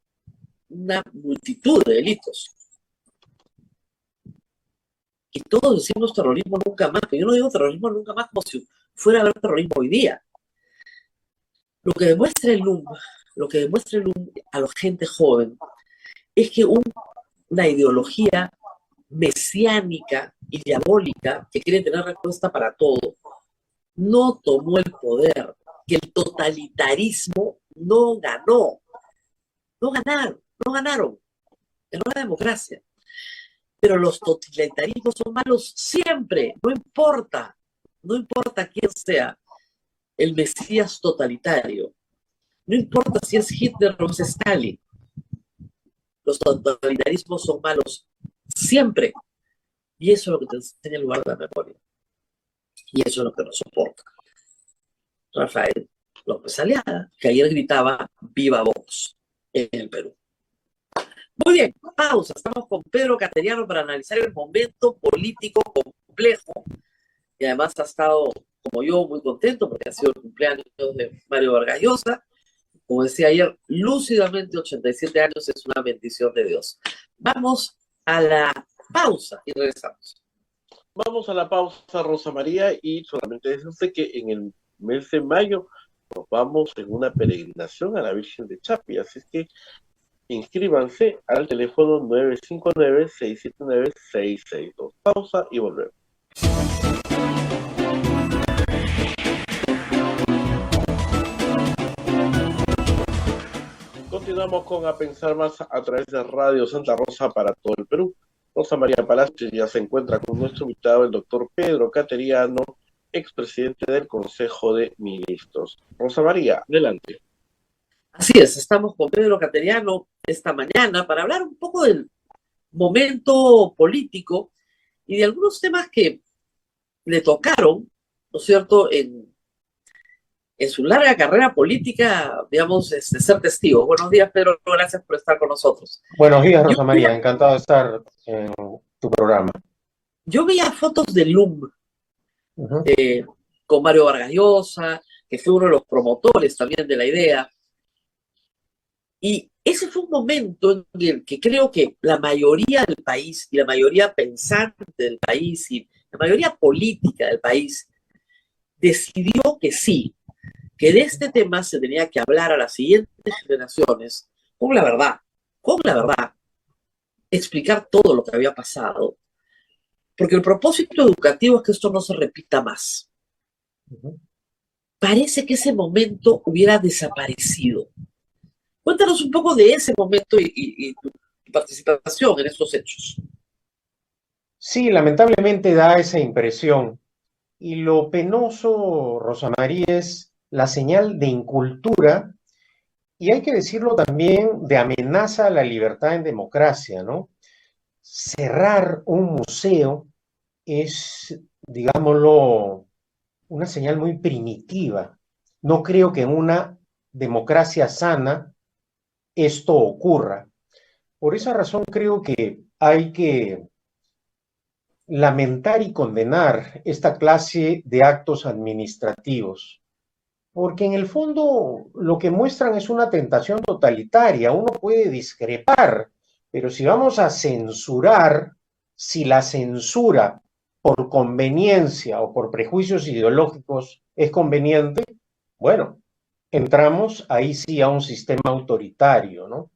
una multitud de delitos. Y todos decimos terrorismo nunca más, pero yo no digo terrorismo nunca más como si fuera a haber terrorismo hoy día. Lo que demuestra el LUM a la gente joven es que una ideología mesiánica y diabólica que quiere tener respuesta para todo no tomó el poder, que el totalitarismo no ganó. No ganaron. Ganó la democracia. Pero los totalitarismos son malos siempre, no importa quién sea el mesías totalitario, no importa si es Hitler o es Stalin, los totalitarismos son malos siempre. Y eso es lo que te enseña el lugar de la memoria. Y eso es lo que nos soporta Rafael López Aliaga, que ayer gritaba "Viva Vox" en el Perú. Muy bien, pausa. Estamos con Pedro Cateriano para analizar el momento político complejo. Y además ha estado, como yo, muy contento porque ha sido el cumpleaños de Mario Vargas Llosa. Como decía ayer, lúcidamente 87 años es una bendición de Dios. Vamos a la pausa y regresamos. Vamos a la pausa, Rosa María, y solamente decirte que en el mes de mayo nos vamos en una peregrinación a la Virgen de Chapi, así es que inscríbanse al teléfono 959-679-662. Pausa y volvemos. Continuamos con A Pensar Más a través de Radio Santa Rosa para todo el Perú. Rosa María Palacios ya se encuentra con nuestro invitado, el doctor Pedro Cateriano, expresidente del Consejo de Ministros. Rosa María, adelante. Así es, estamos con Pedro Cateriano esta mañana para hablar un poco del momento político y de algunos temas que le tocaron, ¿no es cierto?, en su larga carrera política, digamos, ser testigo. Buenos días, Pedro, gracias por estar con nosotros. Buenos días, Rosa María, encantado de estar en tu programa. Yo veía fotos de LUM con Mario Vargas Llosa, que fue uno de los promotores también de la idea, y Ese fue un momento en el que creo que la mayoría del país y la mayoría pensante del país y la mayoría política del país decidió que sí, que de este tema se tenía que hablar a las siguientes generaciones con la verdad, explicar todo lo que había pasado, porque el propósito educativo es que esto no se repita más. Parece que ese momento hubiera desaparecido. Cuéntanos un poco de ese momento y tu participación en estos hechos. Sí, lamentablemente da esa impresión. Y lo penoso, Rosa María, es la señal de incultura y hay que decirlo también de amenaza a la libertad en democracia, ¿no? Cerrar un museo es, digámoslo, una señal muy primitiva. No creo que en una democracia sana esto ocurra. Por esa razón creo que hay que lamentar y condenar esta clase de actos administrativos, porque en el fondo lo que muestran es una tentación totalitaria. Uno puede discrepar, pero si vamos a censurar, si la censura por conveniencia o por prejuicios ideológicos es conveniente, bueno, entramos ahí sí a un sistema autoritario, ¿no?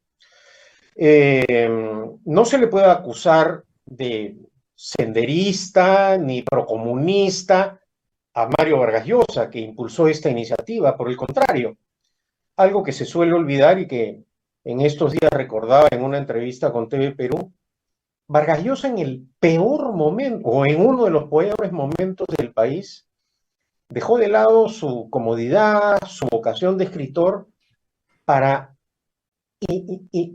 No se le puede acusar de senderista ni procomunista a Mario Vargas Llosa, que impulsó esta iniciativa. Por el contrario, algo que se suele olvidar y que en estos días recordaba en una entrevista con TV Perú, Vargas Llosa en el peor momento, o en uno de los peores momentos del país, dejó de lado su comodidad, su vocación de escritor para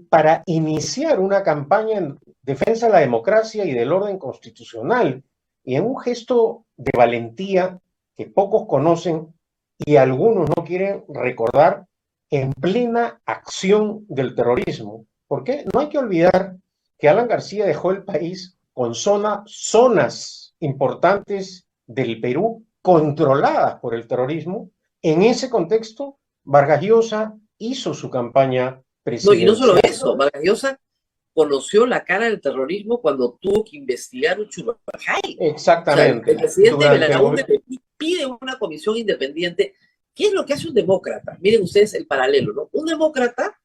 para iniciar una campaña en defensa de la democracia y del orden constitucional, y en un gesto de valentía que pocos conocen y algunos no quieren recordar, en plena acción del terrorismo. ¿Por qué? No hay que olvidar que Alan García dejó el país con zonas importantes del Perú controladas por el terrorismo. En ese contexto, Vargas Llosa hizo su campaña No, y no solo presidencial. eso, Vargas Llosa conoció la cara del terrorismo cuando tuvo que investigar un Churrajay. O sea, el Exactamente. presidente Durante el Belaúnde le pide una comisión independiente. ¿Qué es lo que hace un demócrata? Miren ustedes el paralelo, ¿no? Un demócrata,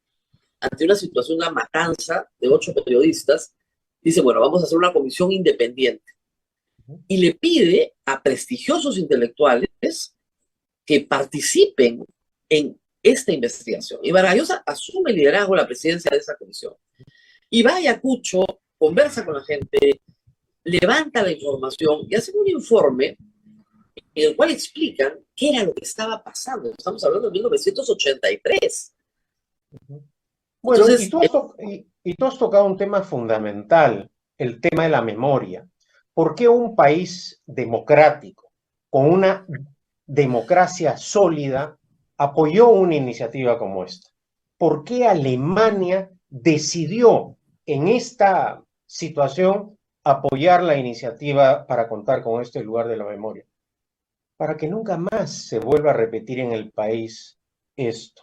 ante una situación, una matanza de 8 periodistas, dice, bueno, vamos a hacer una comisión independiente. Y le pide a prestigiosos intelectuales que participen en esta investigación. Y Vargas Llosa asume el liderazgo de la presidencia de esa comisión. Y va a Ayacucho, conversa con la gente, levanta la información y hace un informe en el cual explican qué era lo que estaba pasando. Estamos hablando de 1983. Bueno, Entonces, y tú has tocado un tema fundamental, el tema de la memoria. ¿Por qué un país democrático, con una democracia sólida, apoyó una iniciativa como esta? ¿Por qué Alemania decidió en esta situación apoyar la iniciativa para contar con este lugar de la memoria? Para que nunca más se vuelva a repetir en el país esto.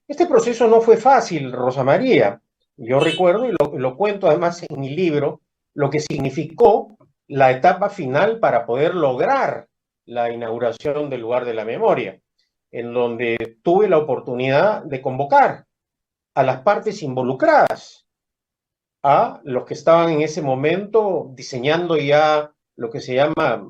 Este proceso no fue fácil, Rosa María. Yo recuerdo, y lo cuento además en mi libro, lo que significó la etapa final para poder lograr la inauguración del lugar de la memoria, en donde tuve la oportunidad de convocar a las partes involucradas, a los que estaban en ese momento diseñando ya lo que se llama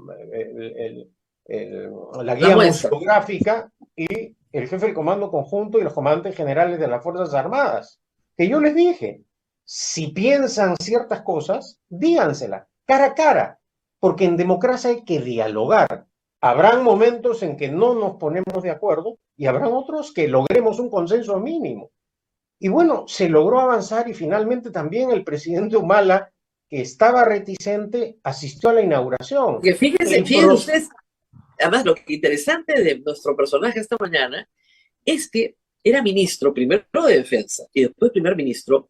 la guía museográfica, y el jefe del Comando Conjunto y los comandantes generales de las Fuerzas Armadas, que yo les dije, si piensan ciertas cosas, díganselas, cara a cara, porque en democracia hay que dialogar. Habrán momentos en que no nos ponemos de acuerdo y habrán otros que logremos un consenso mínimo. Y bueno, se logró avanzar y finalmente también el presidente Humala, que estaba reticente, asistió a la inauguración. Que fíjense ustedes, además lo interesante de nuestro personaje esta mañana es que era ministro, primero de Defensa y después primer ministro,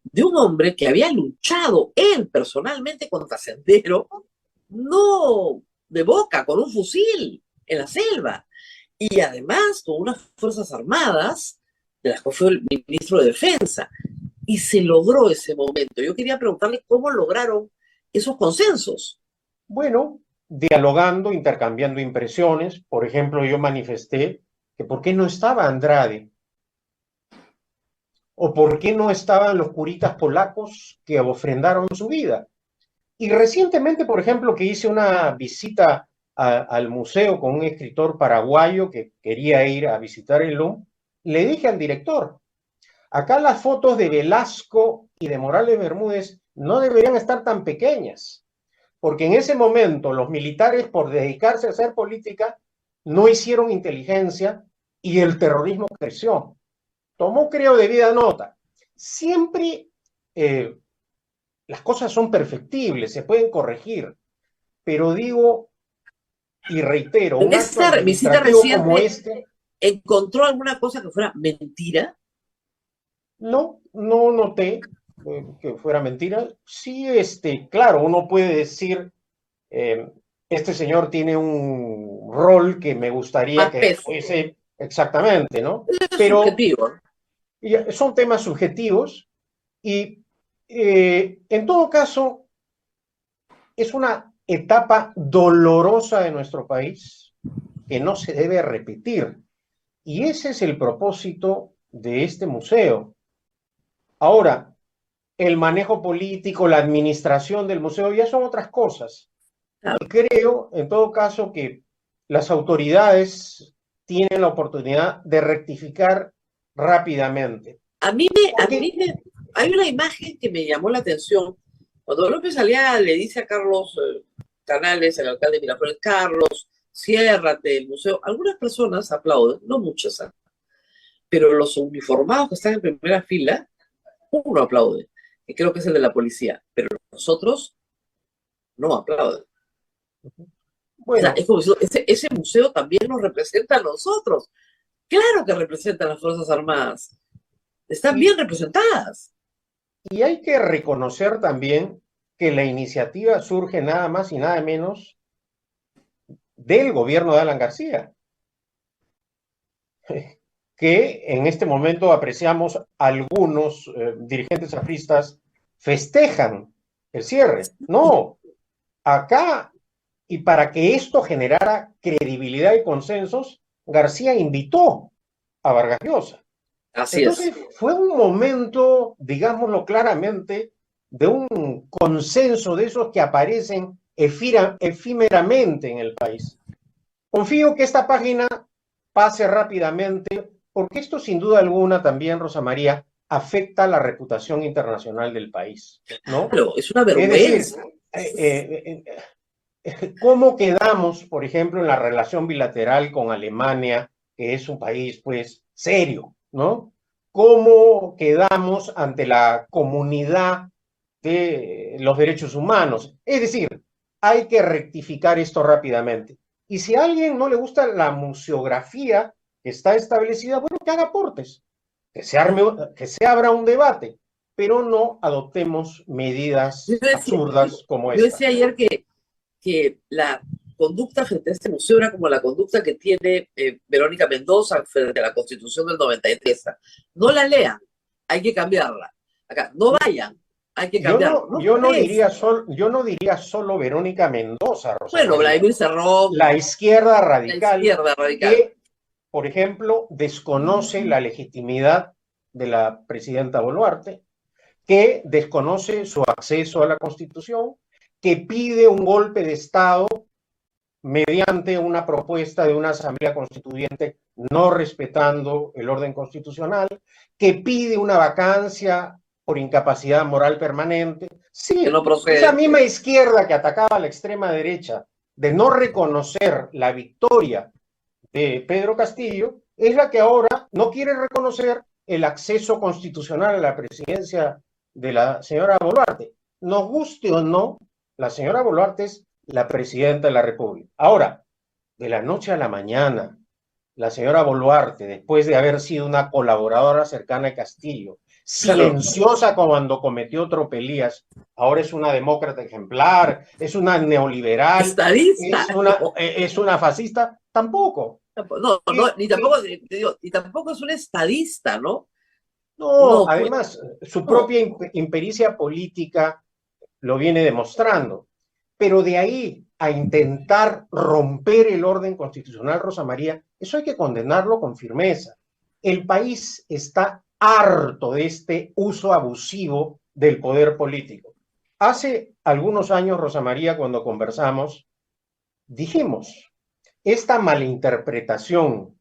de un hombre que había luchado él personalmente contra Sendero, no de boca, con un fusil en la selva, y además con unas fuerzas armadas Velasco fue el ministro de Defensa y se logró ese momento. Yo quería preguntarle cómo lograron esos consensos. Bueno, dialogando, intercambiando impresiones. Por ejemplo, yo manifesté que por qué no estaba Andrade o por qué no estaban los curitas polacos que ofrendaron su vida. Y recientemente, por ejemplo, que hice una visita al museo con un escritor paraguayo que quería ir a visitar el LUM, le dije al director, acá las fotos de Velasco y de Morales Bermúdez no deberían estar tan pequeñas, porque en ese momento los militares, por dedicarse a hacer política, no hicieron inteligencia y el terrorismo creció. Tomó, creo, debida nota. Siempre las cosas son perfectibles, se pueden corregir, pero digo y reitero, En un acto esta visita administrativo como reciente, este, ¿encontró alguna cosa que fuera mentira? no noté que fuera mentira. Sí, claro, uno puede decir, este señor tiene un rol que me gustaría Más que peso. fuese exactamente, ¿no? Eso es Pero subjetivo. son temas subjetivos y en todo caso es una etapa dolorosa de nuestro país que no se debe repetir. Y ese es el propósito de este museo. Ahora, el manejo político, la administración del museo ya son otras cosas. Claro. Y creo, en todo caso, que las autoridades tienen la oportunidad de rectificar rápidamente. Hay una imagen que me llamó la atención. Cuando López Aliaga le dice a Carlos Canales, el alcalde de Miraflores, Carlos, ciérrate el museo, algunas personas aplauden, no muchas, pero los uniformados que están en primera fila, uno aplaude, que creo que es el de la policía, pero los otros no aplauden. Bueno, O sea, es como si ese museo también nos representa a nosotros. Claro que representan a las Fuerzas Armadas. Están bien representadas. y hay que reconocer también que la iniciativa surge nada más y nada menos del gobierno de Alan García, que en este momento apreciamos algunos dirigentes afristas festejan el cierre. No, acá, y para que esto generara credibilidad y consensos, García invitó a Vargas Llosa. Así Entonces, fue un momento, digámoslo claramente, de un consenso de esos que aparecen efímeramente en el país. Confío que esta página pase rápidamente, porque esto sin duda alguna también, Rosa María, afecta la reputación internacional del país, ¿no? Claro, es una Es vergüenza. decir, ¿cómo quedamos, por ejemplo, en la relación bilateral con Alemania, que es un país, pues, serio, ¿no? ¿Cómo quedamos ante la comunidad de los derechos humanos? Es decir, hay que rectificar esto rápidamente. Y si a alguien no le gusta la museografía que está establecida, bueno, que haga aportes, que se abra un debate, pero no adoptemos medidas absurdas como esta. Yo decía ayer que la conducta frente a este museo era como la conducta que tiene Verónica Mendoza frente a la Constitución del 93. No la lean, hay que cambiarla. Acá, no vayan, hay que cambiarla. Yo no diría solo Verónica Mendoza, Rosa Bueno, María. Vladimir Cerrón. La izquierda radical, que, por ejemplo, desconoce la legitimidad de la presidenta Boluarte, que desconoce su acceso a la Constitución, que pide un golpe de Estado mediante una propuesta de una asamblea constituyente no respetando el orden constitucional, que pide una vacancia por incapacidad moral permanente. Sí, que no procede. Esa misma izquierda que atacaba a la extrema derecha de no reconocer la victoria de Pedro Castillo, es la que ahora no quiere reconocer el acceso constitucional a la presidencia de la señora Boluarte. Nos guste o no, la señora Boluarte es la presidenta de la República. Ahora, de la noche a la mañana, la señora Boluarte, después de haber sido una colaboradora cercana a Castillo, silenciosa cuando cometió tropelías, ahora es una demócrata ejemplar, es una neoliberal, estadista, es una fascista, tampoco. No, no, ¿Qué- ni qué- tampoco, te digo, y tampoco es un estadista, ¿no? No, No, pues, además, su no. propia impericia política lo viene demostrando. Pero de ahí a intentar romper el orden constitucional, Rosa María, eso hay que condenarlo con firmeza. El país está harto de este uso abusivo del poder político. Hace algunos años, Rosa María, cuando conversamos, dijimos, esta malinterpretación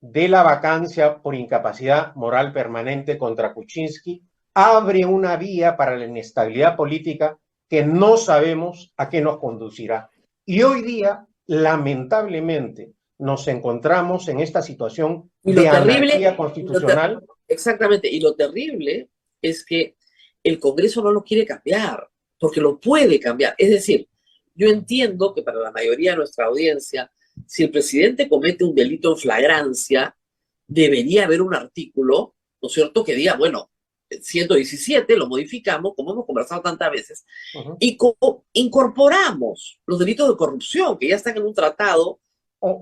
de la vacancia por incapacidad moral permanente contra Kuczynski abre una vía para la inestabilidad política que no sabemos a qué nos conducirá. Y hoy día, lamentablemente, nos encontramos en esta situación Y de lo terrible, anarquía y lo ter- constitucional. exactamente, y lo terrible es que el Congreso no lo quiere cambiar, porque lo puede cambiar. Es decir, yo entiendo que para la mayoría de nuestra audiencia, si el presidente comete un delito en flagrancia, debería haber un artículo, ¿no es cierto?, que diga, bueno, 117 lo modificamos, como hemos conversado tantas veces, Uh-huh. y incorporamos los delitos de corrupción que ya están en un tratado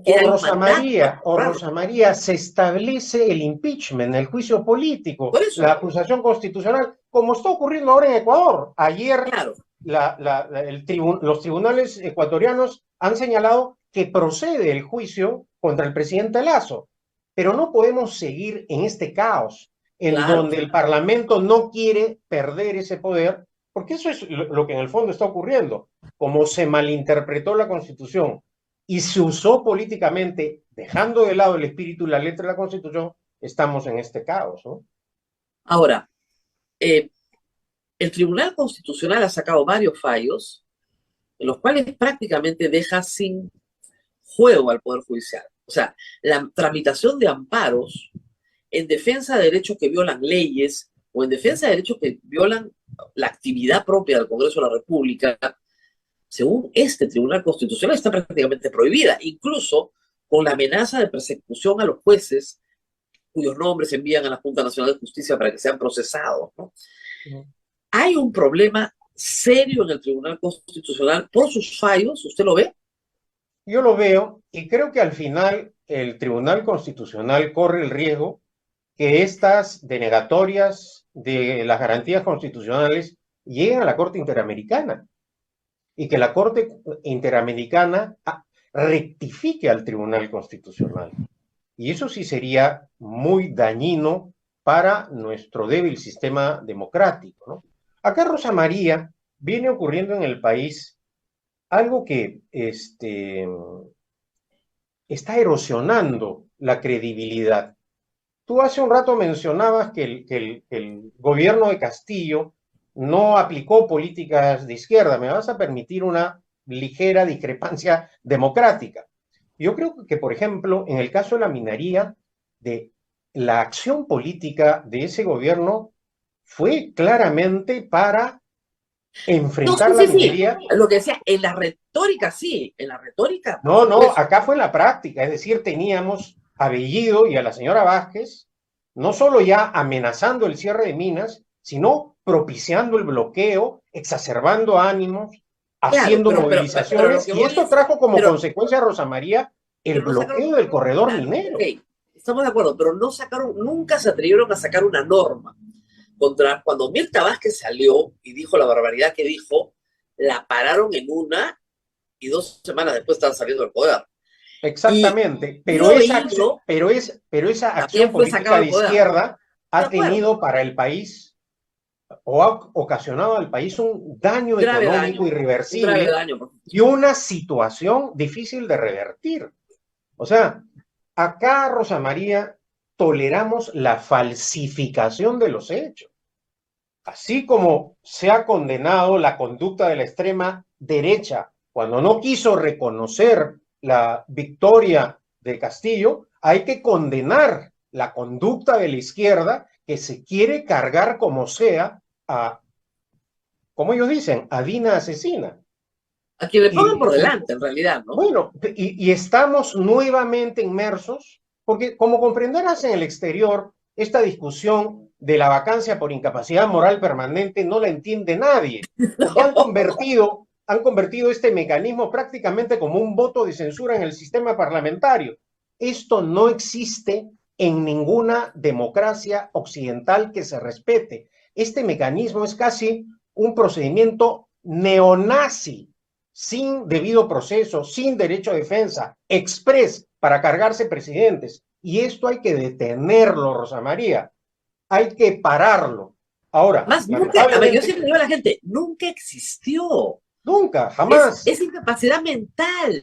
que hay un mandato para incorporarlos. Rosa María, se establece el impeachment, el juicio político, Por la eso, acusación constitucional, como está ocurriendo ahora en Ecuador. Ayer claro, los tribunales ecuatorianos han señalado que procede el juicio contra el presidente Lazo, pero no podemos seguir en este caos en claro. donde el Parlamento no quiere perder ese poder, porque eso es lo que en el fondo está ocurriendo. Como se malinterpretó la Constitución y se usó políticamente, dejando de lado el espíritu y la letra de la Constitución, estamos en este caos, ¿no? Ahora, eh, el Tribunal Constitucional ha sacado varios fallos en los cuales prácticamente deja sin juego al Poder Judicial. O sea, la tramitación de amparos en defensa de derechos que violan leyes o en defensa de derechos que violan la actividad propia del Congreso de la República, según este Tribunal Constitucional, está prácticamente prohibida, incluso con la amenaza de persecución a los jueces cuyos nombres se envían a la Junta Nacional de Justicia para que sean procesados, ¿no? Hay un problema serio en el Tribunal Constitucional por sus fallos, ¿usted lo ve? Yo lo veo y creo que al final el Tribunal Constitucional corre el riesgo que estas denegatorias de las garantías constitucionales lleguen a la Corte Interamericana y que la Corte Interamericana rectifique al Tribunal Constitucional. Y eso sí sería muy dañino para nuestro débil sistema democrático, ¿no? Acá, Rosa María, viene ocurriendo en el país algo que está erosionando la credibilidad. Tú hace un rato mencionabas que el gobierno de Castillo no aplicó políticas de izquierda. Me vas a permitir una ligera discrepancia democrática. Yo creo que, por ejemplo, en el caso de la minería, de la acción política de ese gobierno fue claramente para No, enfrentar sí, la sí, sí. minería. Lo que decía, en la retórica sí, en la retórica, por No, no, supuesto. acá fue en la práctica, es decir, teníamos a Bellido y a la señora Vázquez, no solo ya amenazando el cierre de minas, sino propiciando el bloqueo, exacerbando ánimos, Claro, haciendo pero lo movilizaciones, que y voy esto es, trajo como pero, consecuencia, Rosa María, el pero no sacaron, bloqueo del corredor claro, minero. ok, estamos de acuerdo, pero no sacaron, nunca se atrevieron a sacar una norma contra, cuando Mirta Vázquez salió y dijo la barbaridad que dijo, la pararon en una y 2 semanas después estaban saliendo del poder. Y Exactamente, pero Guido esa, Bellido esa acción también fue política sacado de del poder. izquierda De ha acuerdo, tenido para el país o ha ocasionado al país un daño grave económico daño, un grave irreversible daño. y una situación difícil de revertir. O sea, acá, Rosa María, toleramos la falsificación de los hechos. Así como se ha condenado la conducta de la extrema derecha cuando no quiso reconocer la victoria de Castillo, hay que condenar la conducta de la izquierda que se quiere cargar como sea a, como ellos dicen, a Dina asesina. A quien le pongan por Y delante, en realidad, ¿no? bueno, y estamos nuevamente inmersos, porque como comprenderás en el exterior, esta discusión de la vacancia por incapacidad moral permanente no la entiende nadie, porque han convertido este mecanismo prácticamente como un voto de censura en el sistema parlamentario. Esto no existe en ninguna democracia occidental que se respete. Este mecanismo es casi un procedimiento neonazi, sin debido proceso, sin derecho a defensa, express para cargarse presidentes. Y esto hay que detenerlo, Rosa María. Hay que pararlo. Ahora, Más nunca, a ver, yo lamentablemente, siempre digo a la gente, nunca existió. nunca, jamás. Es incapacidad mental.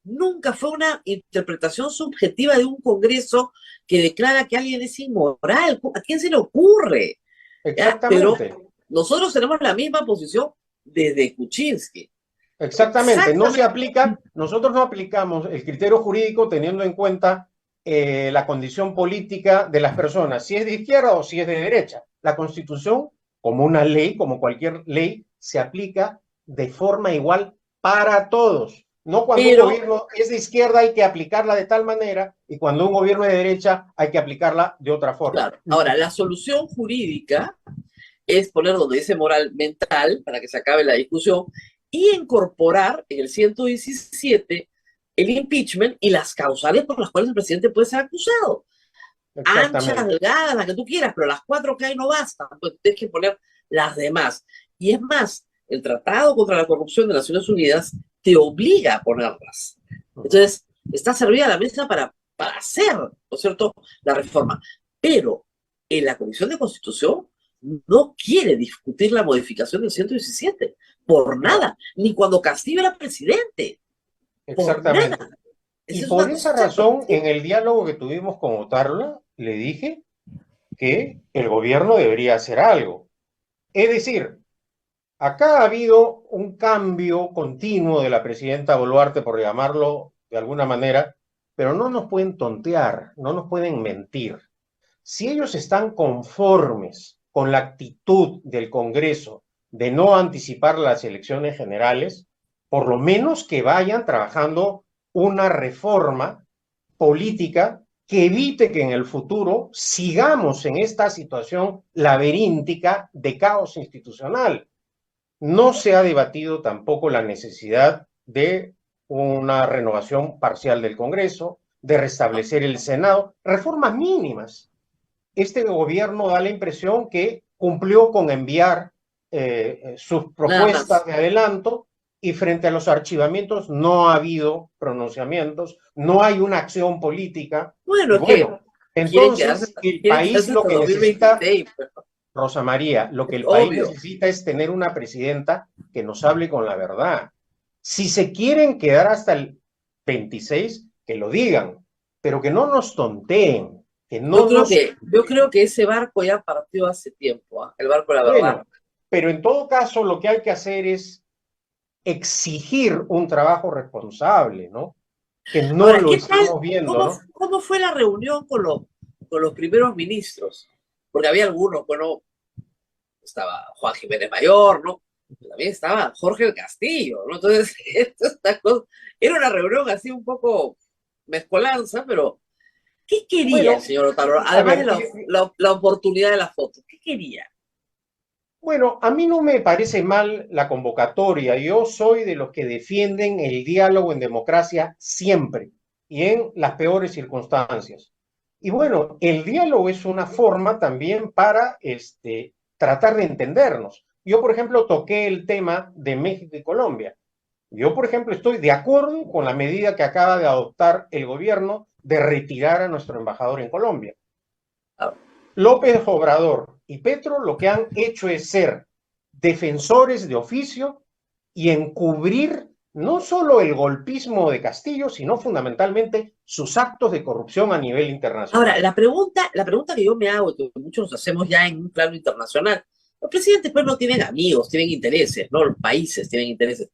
Nunca fue una interpretación subjetiva de un Congreso que declara que alguien es inmoral. ¿A quién se le ocurre? ¿Ya? Pero Exactamente. nosotros tenemos la misma posición desde Kuczynski. Exactamente, no se aplica, nosotros no aplicamos el criterio jurídico teniendo en cuenta la condición política de las personas, si es de izquierda o si es de derecha. La Constitución, como una ley, como cualquier ley, se aplica de forma igual para todos. No cuando un gobierno es de izquierda hay que aplicarla de tal manera y cuando un gobierno es de derecha hay que aplicarla de otra forma. Claro. Ahora, la solución jurídica es poner donde dice moral mental, para que se acabe la discusión, y incorporar en el 117 el impeachment y las causales por las cuales el presidente puede ser acusado. Anchas, delgadas, las que tú quieras, pero las 4 que hay no bastan, pues tienes que poner las demás. Y es más, el Tratado contra la Corrupción de Naciones Unidas te obliga a ponerlas. Entonces, está servida la mesa para hacer, ¿no es cierto?, la reforma. Pero en la Comisión de Constitución no quiere discutir la modificación del 117 por nada, ni cuando Castillo era presidente. Exactamente. Por nada. Y por esa razón, en el diálogo que tuvimos con Otárola, le dije que el gobierno debería hacer algo. Es decir, acá ha habido un cambio continuo de la presidenta Boluarte, por llamarlo de alguna manera, pero no nos pueden tontear, no nos pueden mentir. Si ellos están conformes con la actitud del Congreso de no anticipar las elecciones generales, por lo menos que vayan trabajando una reforma política que evite que en el futuro sigamos en esta situación laberíntica de caos institucional. No se ha debatido tampoco la necesidad de una renovación parcial del Congreso, de restablecer el Senado, reformas mínimas. Este gobierno da la impresión que cumplió con enviar sus propuestas de adelanto y frente a los archivamientos no ha habido pronunciamientos, no hay una acción política. Bueno, entonces el país lo que necesita, Rosa María, lo que el país necesita es tener una presidenta que nos hable con la verdad. Si se quieren quedar hasta el 26, que lo digan, pero que no nos tonteen. Que no yo creo que ese barco ya partió hace tiempo, ¿eh? El barco de la verdad. Bueno, pero en todo caso lo que hay que hacer es exigir un trabajo responsable, ¿no? Que no ahora, lo estamos viendo, ¿no? ¿Cómo fue la reunión con los primeros ministros? Porque había algunos, bueno, estaba Juan Jiménez Mayor, ¿no? Pero también estaba Jorge del Castillo, ¿no? Entonces, era una reunión así un poco mezcolanza, pero ¿qué quería el señor Otárola? Además de la oportunidad de la foto, ¿qué quería? Bueno, a mí no me parece mal la convocatoria. Yo soy de los que defienden el diálogo en democracia siempre y en las peores circunstancias. Y bueno, el diálogo es una forma también para tratar de entendernos. Yo, por ejemplo, toqué el tema de México y Colombia. Yo, por ejemplo, estoy de acuerdo con la medida que acaba de adoptar el gobierno de retirar a nuestro embajador en Colombia. López Obrador y Petro lo que han hecho es ser defensores de oficio y encubrir no solo el golpismo de Castillo, sino fundamentalmente sus actos de corrupción a nivel internacional. Ahora, la pregunta que yo me hago, que muchos nos hacemos ya en un plano internacional, los presidentes pues no tienen amigos, tienen intereses, ¿no? Los países tienen intereses.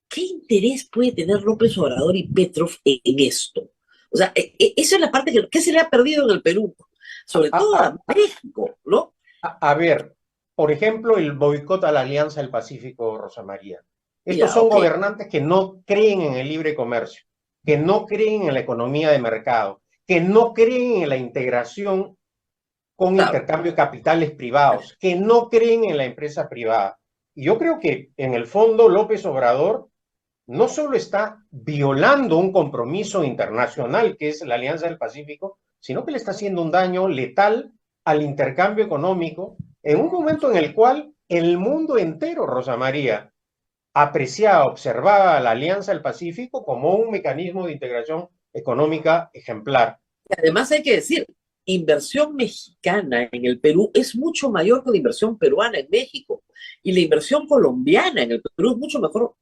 ¿Qué interés puede tener López Obrador y Petro en esto? O sea, esa es la parte que se le ha perdido en el Perú, sobre todo a México, ¿no? A ver, por ejemplo, el boicot a la Alianza del Pacífico, Rosa María. Estos son gobernantes que no creen en el libre comercio, que no creen en la economía de mercado, que no creen en la integración con intercambio de capitales privados, que no creen en la empresa privada. Y yo creo que, en el fondo, López Obrador no solo está violando un compromiso internacional que es la Alianza del Pacífico, sino que le está haciendo un daño letal al intercambio económico en un momento en el cual el mundo entero, Rosa María, apreciaba, observaba a la Alianza del Pacífico como un mecanismo de integración económica ejemplar. Además hay que decir, inversión mexicana en el Perú es mucho mayor que la inversión peruana en México. Y la inversión colombiana en el Perú es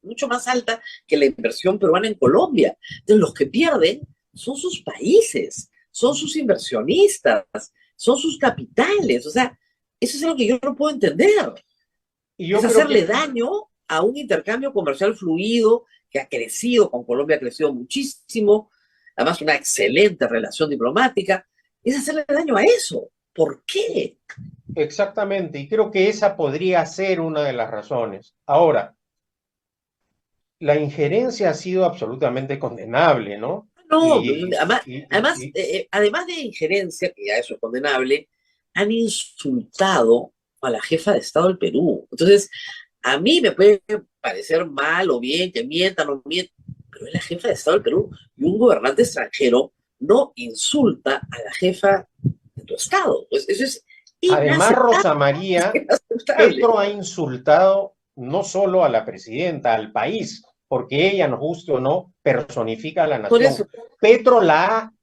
mucho más alta que la inversión peruana en Colombia. Entonces, los que pierden son sus países, son sus inversionistas, son sus capitales. O sea, eso es algo que yo no puedo entender. Y yo Es creo hacerle que daño a un intercambio comercial fluido que ha crecido, con Colombia ha crecido muchísimo, además una excelente relación diplomática, es hacerle daño a eso. ¿Por qué? exactamente, y creo que esa podría ser una de las razones. Ahora, la injerencia ha sido absolutamente condenable, ¿no? No, Y, además, y, y, además, y además de injerencia, que ya eso es condenable, han insultado a la jefa de Estado del Perú. Entonces, a mí me puede parecer mal o bien que mientan o mientan, pero es la jefa de Estado del Perú y un gobernante extranjero no insulta a la jefa de tu Estado. Pues eso es además, inaceptable, Rosa María, inaceptable. Petro ha insultado no solo a la presidenta, al país, porque ella, nos guste o no, personifica a la Por nación. eso, Petro la ha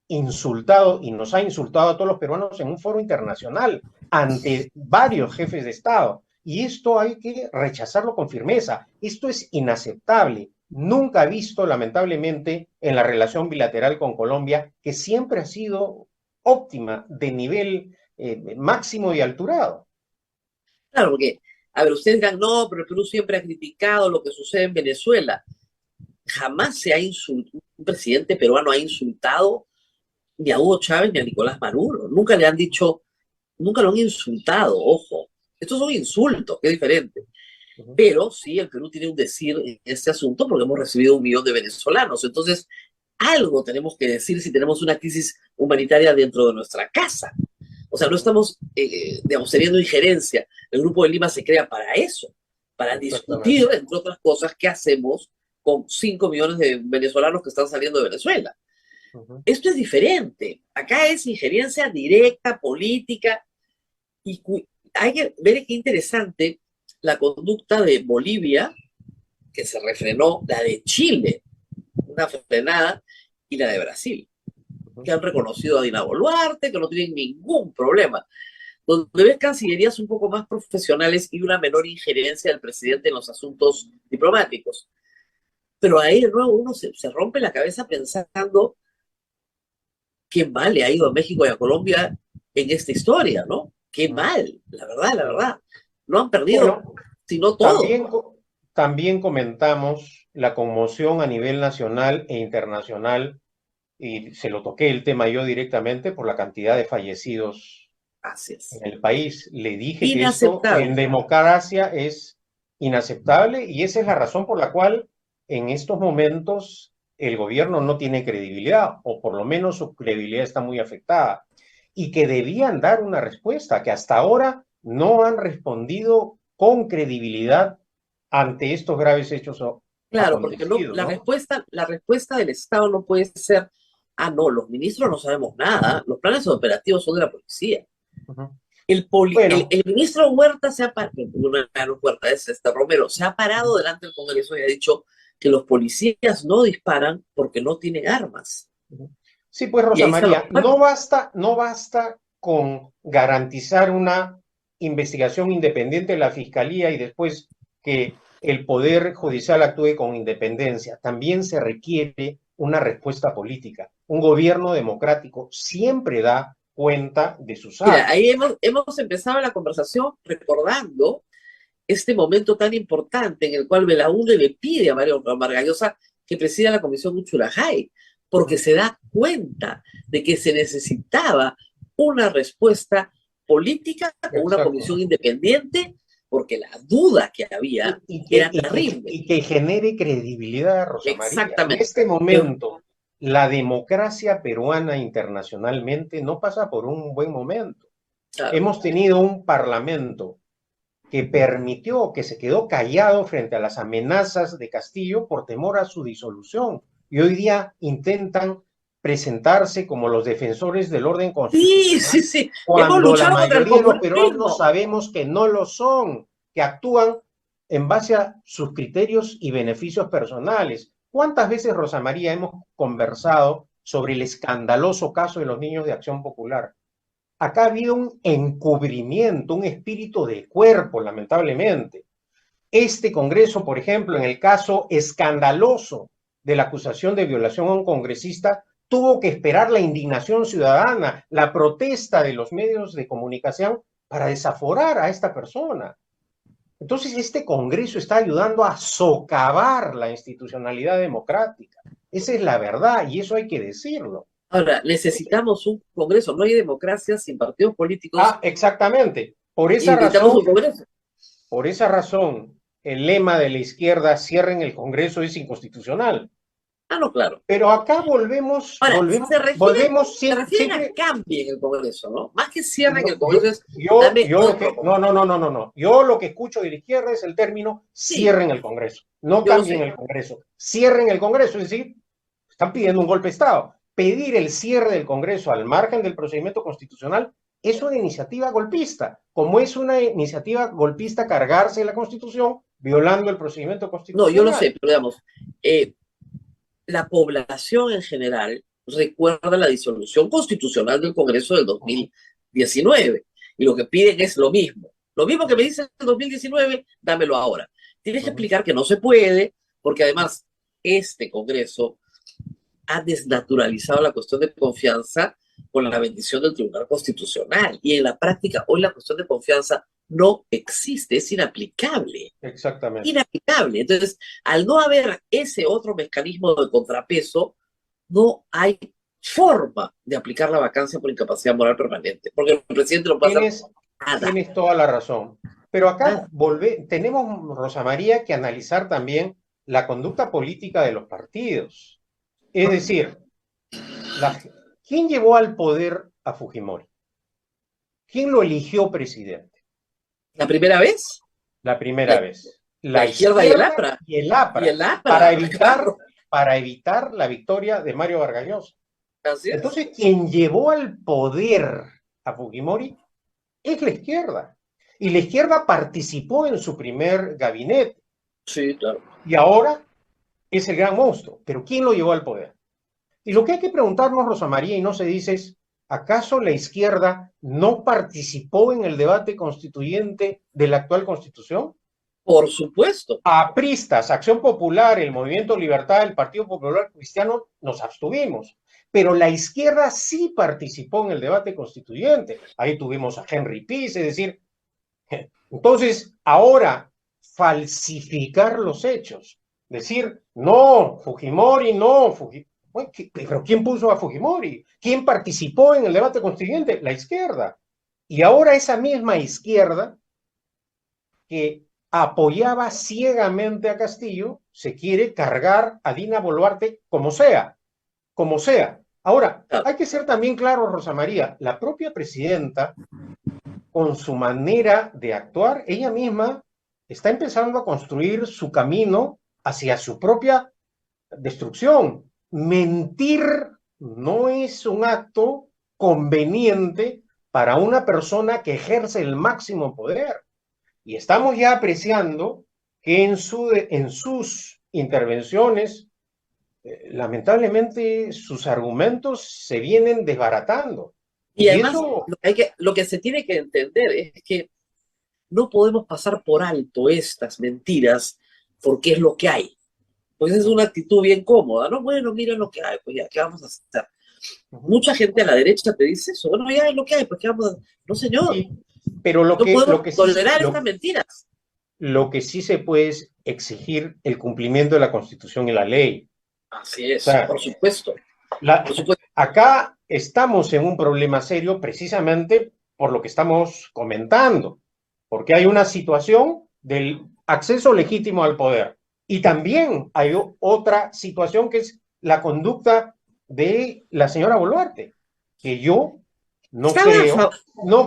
insultado y nos ha insultado a todos los peruanos en un foro internacional ante varios jefes de Estado. Y esto hay que rechazarlo con firmeza. Esto es inaceptable. Nunca visto, lamentablemente, en la relación bilateral con Colombia, que siempre ha sido óptima, de nivel máximo y alturado. claro, porque, a ver, ustedes dirán, no, pero el Perú siempre ha criticado lo que sucede en Venezuela. Jamás se ha insultado, un presidente peruano ha insultado ni a Hugo Chávez ni a Nicolás Maduro. Nunca le han dicho, nunca lo han insultado, ojo. Estos son insultos, que es diferente. Pero sí, el Perú tiene un decir en este asunto porque hemos recibido 1 millón de venezolanos. Entonces, algo tenemos que decir si tenemos una crisis humanitaria dentro de nuestra casa. O sea, no estamos, digamos, teniendo injerencia. El Grupo de Lima se crea para eso, para discutir, Exactamente. entre otras cosas, qué hacemos con 5 millones de venezolanos que están saliendo de Venezuela. Esto es diferente. Acá es injerencia directa, política, y hay que ver qué interesante la conducta de Bolivia, que se refrenó, la de Chile, una frenada, y la de Brasil, que han reconocido a Dina Boluarte, que no tienen ningún problema. Donde ves cancillerías un poco más profesionales y una menor injerencia del presidente en los asuntos diplomáticos. Pero ahí de nuevo uno se rompe la cabeza pensando qué mal le ha ido a México y a Colombia en esta historia, ¿no? Qué mal, la verdad, la verdad. No han perdido, Bueno, sino todo. también, también comentamos la conmoción a nivel nacional e internacional, y se lo toqué el tema yo directamente por la cantidad de fallecidos Así es. en el país. Le dije que esto en Inaceptable. democracia es inaceptable y esa es la razón por la cual en estos momentos el gobierno no tiene credibilidad, o por lo menos su credibilidad está muy afectada, y que debían dar una respuesta, que hasta ahora no han respondido con credibilidad ante estos graves hechos Claro, porque no, acontecidos, ¿no? la respuesta del Estado no puede ser, ah, no, los ministros no sabemos nada, los planes operativos son de la policía. Uh-huh. El Bueno, ministro Huerta no Huerta, es Romero, se ha parado delante del Congreso y ha dicho que los policías no disparan porque no tienen armas. sí, pues Y Rosa ahí están los María, no basta con garantizar una investigación independiente de la Fiscalía y después que el Poder Judicial actúe con independencia. También se requiere una respuesta política. Un gobierno democrático siempre da cuenta de sus Mira, actos. ahí hemos empezado la conversación recordando este momento tan importante en el cual Belaúnde le pide a Mario Vargallosa que presida la comisión Uchurajay, porque se da cuenta de que se necesitaba una respuesta política con una Exacto. comisión independiente, porque la duda que había Y que, era y que, terrible. y que genere credibilidad, Rosa María. En Exactamente. este Pero, momento, la democracia peruana internacionalmente no pasa por un buen momento. claro, Hemos tenido un parlamento que permitió, que se quedó callado frente a las amenazas de Castillo por temor a su disolución. Y hoy día intentan presentarse como los defensores del orden Sí, constitucional, sí, sí. Hemos cuando la luchado contra el mayoría de los peruanos populismo. sabemos que no lo son, que actúan en base a sus criterios y beneficios personales. ¿Cuántas veces, Rosa María, hemos conversado sobre el escandaloso caso de los niños de Acción Popular? Acá ha habido un encubrimiento, un espíritu de cuerpo, lamentablemente. Este Congreso, por ejemplo, en el caso escandaloso de la acusación de violación a un congresista, tuvo que esperar la indignación ciudadana, la protesta de los medios de comunicación para desaforar a esta persona. Entonces, este Congreso está ayudando a socavar la institucionalidad democrática. Esa es la verdad y eso hay que decirlo. Ahora, necesitamos un Congreso. No hay democracia sin partidos políticos. Exactamente. Y necesitamos un Congreso. Por esa razón, el lema de la izquierda, cierren el Congreso, es inconstitucional. Ah, no, claro. Pero acá volvemos, Ahora, se refieren siempre. a cambien el Congreso, ¿no? Más que cierren el Congreso, Yo lo que escucho de la izquierda es el término cierren el Congreso. No cambien el Congreso, cierren el Congreso, es decir, están pidiendo un golpe de Estado. Pedir el cierre del Congreso al margen del procedimiento constitucional es una iniciativa golpista, como es una iniciativa golpista cargarse la Constitución violando el procedimiento constitucional. No, yo lo sé, pero digamos, la población en general recuerda la disolución constitucional del Congreso del 2019 y lo que piden es lo mismo que me dicen en el 2019, dámelo ahora. Tienes que explicar que no se puede, porque además este Congreso ha desnaturalizado la cuestión de confianza con la bendición del Tribunal Constitucional y en la práctica hoy la cuestión de confianza no existe, es inaplicable. Exactamente. Inaplicable. Entonces, al no haber ese otro mecanismo de contrapeso, no hay forma de aplicar la vacancia por incapacidad moral permanente, porque el presidente no pasa nada. Tienes toda la razón. Pero acá tenemos, Rosa María, que analizar también la conducta política de los partidos. Es decir, ¿quién llevó al poder a Fujimori? ¿Quién lo eligió presidente? ¿La primera vez? La primera vez. La izquierda y el APRA. Y el APRA. Para evitar la victoria de Mario Vargas Llosa. Entonces, quien llevó al poder a Fujimori es la izquierda. Y la izquierda participó en su primer gabinete. Sí, claro. Y ahora es el gran monstruo. Pero ¿quién lo llevó al poder? Y lo que hay que preguntarnos, Rosa María, y no se dice es, ¿acaso la izquierda no participó en el debate constituyente de la actual Constitución? Por supuesto. Apristas, Acción Popular, el Movimiento Libertad, el Partido Popular Cristiano, nos abstuvimos. Pero la izquierda sí participó en el debate constituyente. Ahí tuvimos a Henry Pease, es decir, entonces ahora falsificar los hechos, decir, no, Fujimori, no, pero ¿quién puso a Fujimori? ¿Quién participó en el debate constituyente? La izquierda. Y ahora esa misma izquierda que apoyaba ciegamente a Castillo se quiere cargar a Dina Boluarte como sea, como sea. Ahora, hay que ser también claro, Rosa María, la propia presidenta, con su manera de actuar, ella misma está empezando a construir su camino hacia su propia destrucción. Mentir no es un acto conveniente para una persona que ejerce el máximo poder. Y estamos ya apreciando que en sus intervenciones, lamentablemente, sus argumentos se vienen desbaratando. Y además, lo que se tiene que entender es que no podemos pasar por alto estas mentiras porque es lo que hay. Pues es una actitud bien cómoda, ¿no? Bueno, mira lo que hay, pues ya, ¿qué vamos a hacer? Mucha gente a la derecha te dice eso. Bueno, ya es lo que hay, pues ¿qué vamos a hacer? No, señor. Sí, pero lo que tolerar estas mentiras. Lo que sí se puede es exigir el cumplimiento de la Constitución y la ley. Así es, por supuesto. Acá estamos en un problema serio precisamente por lo que estamos comentando, porque hay una situación del acceso legítimo al poder y también hay otra situación que es la conducta de la señora Boluarte, que yo no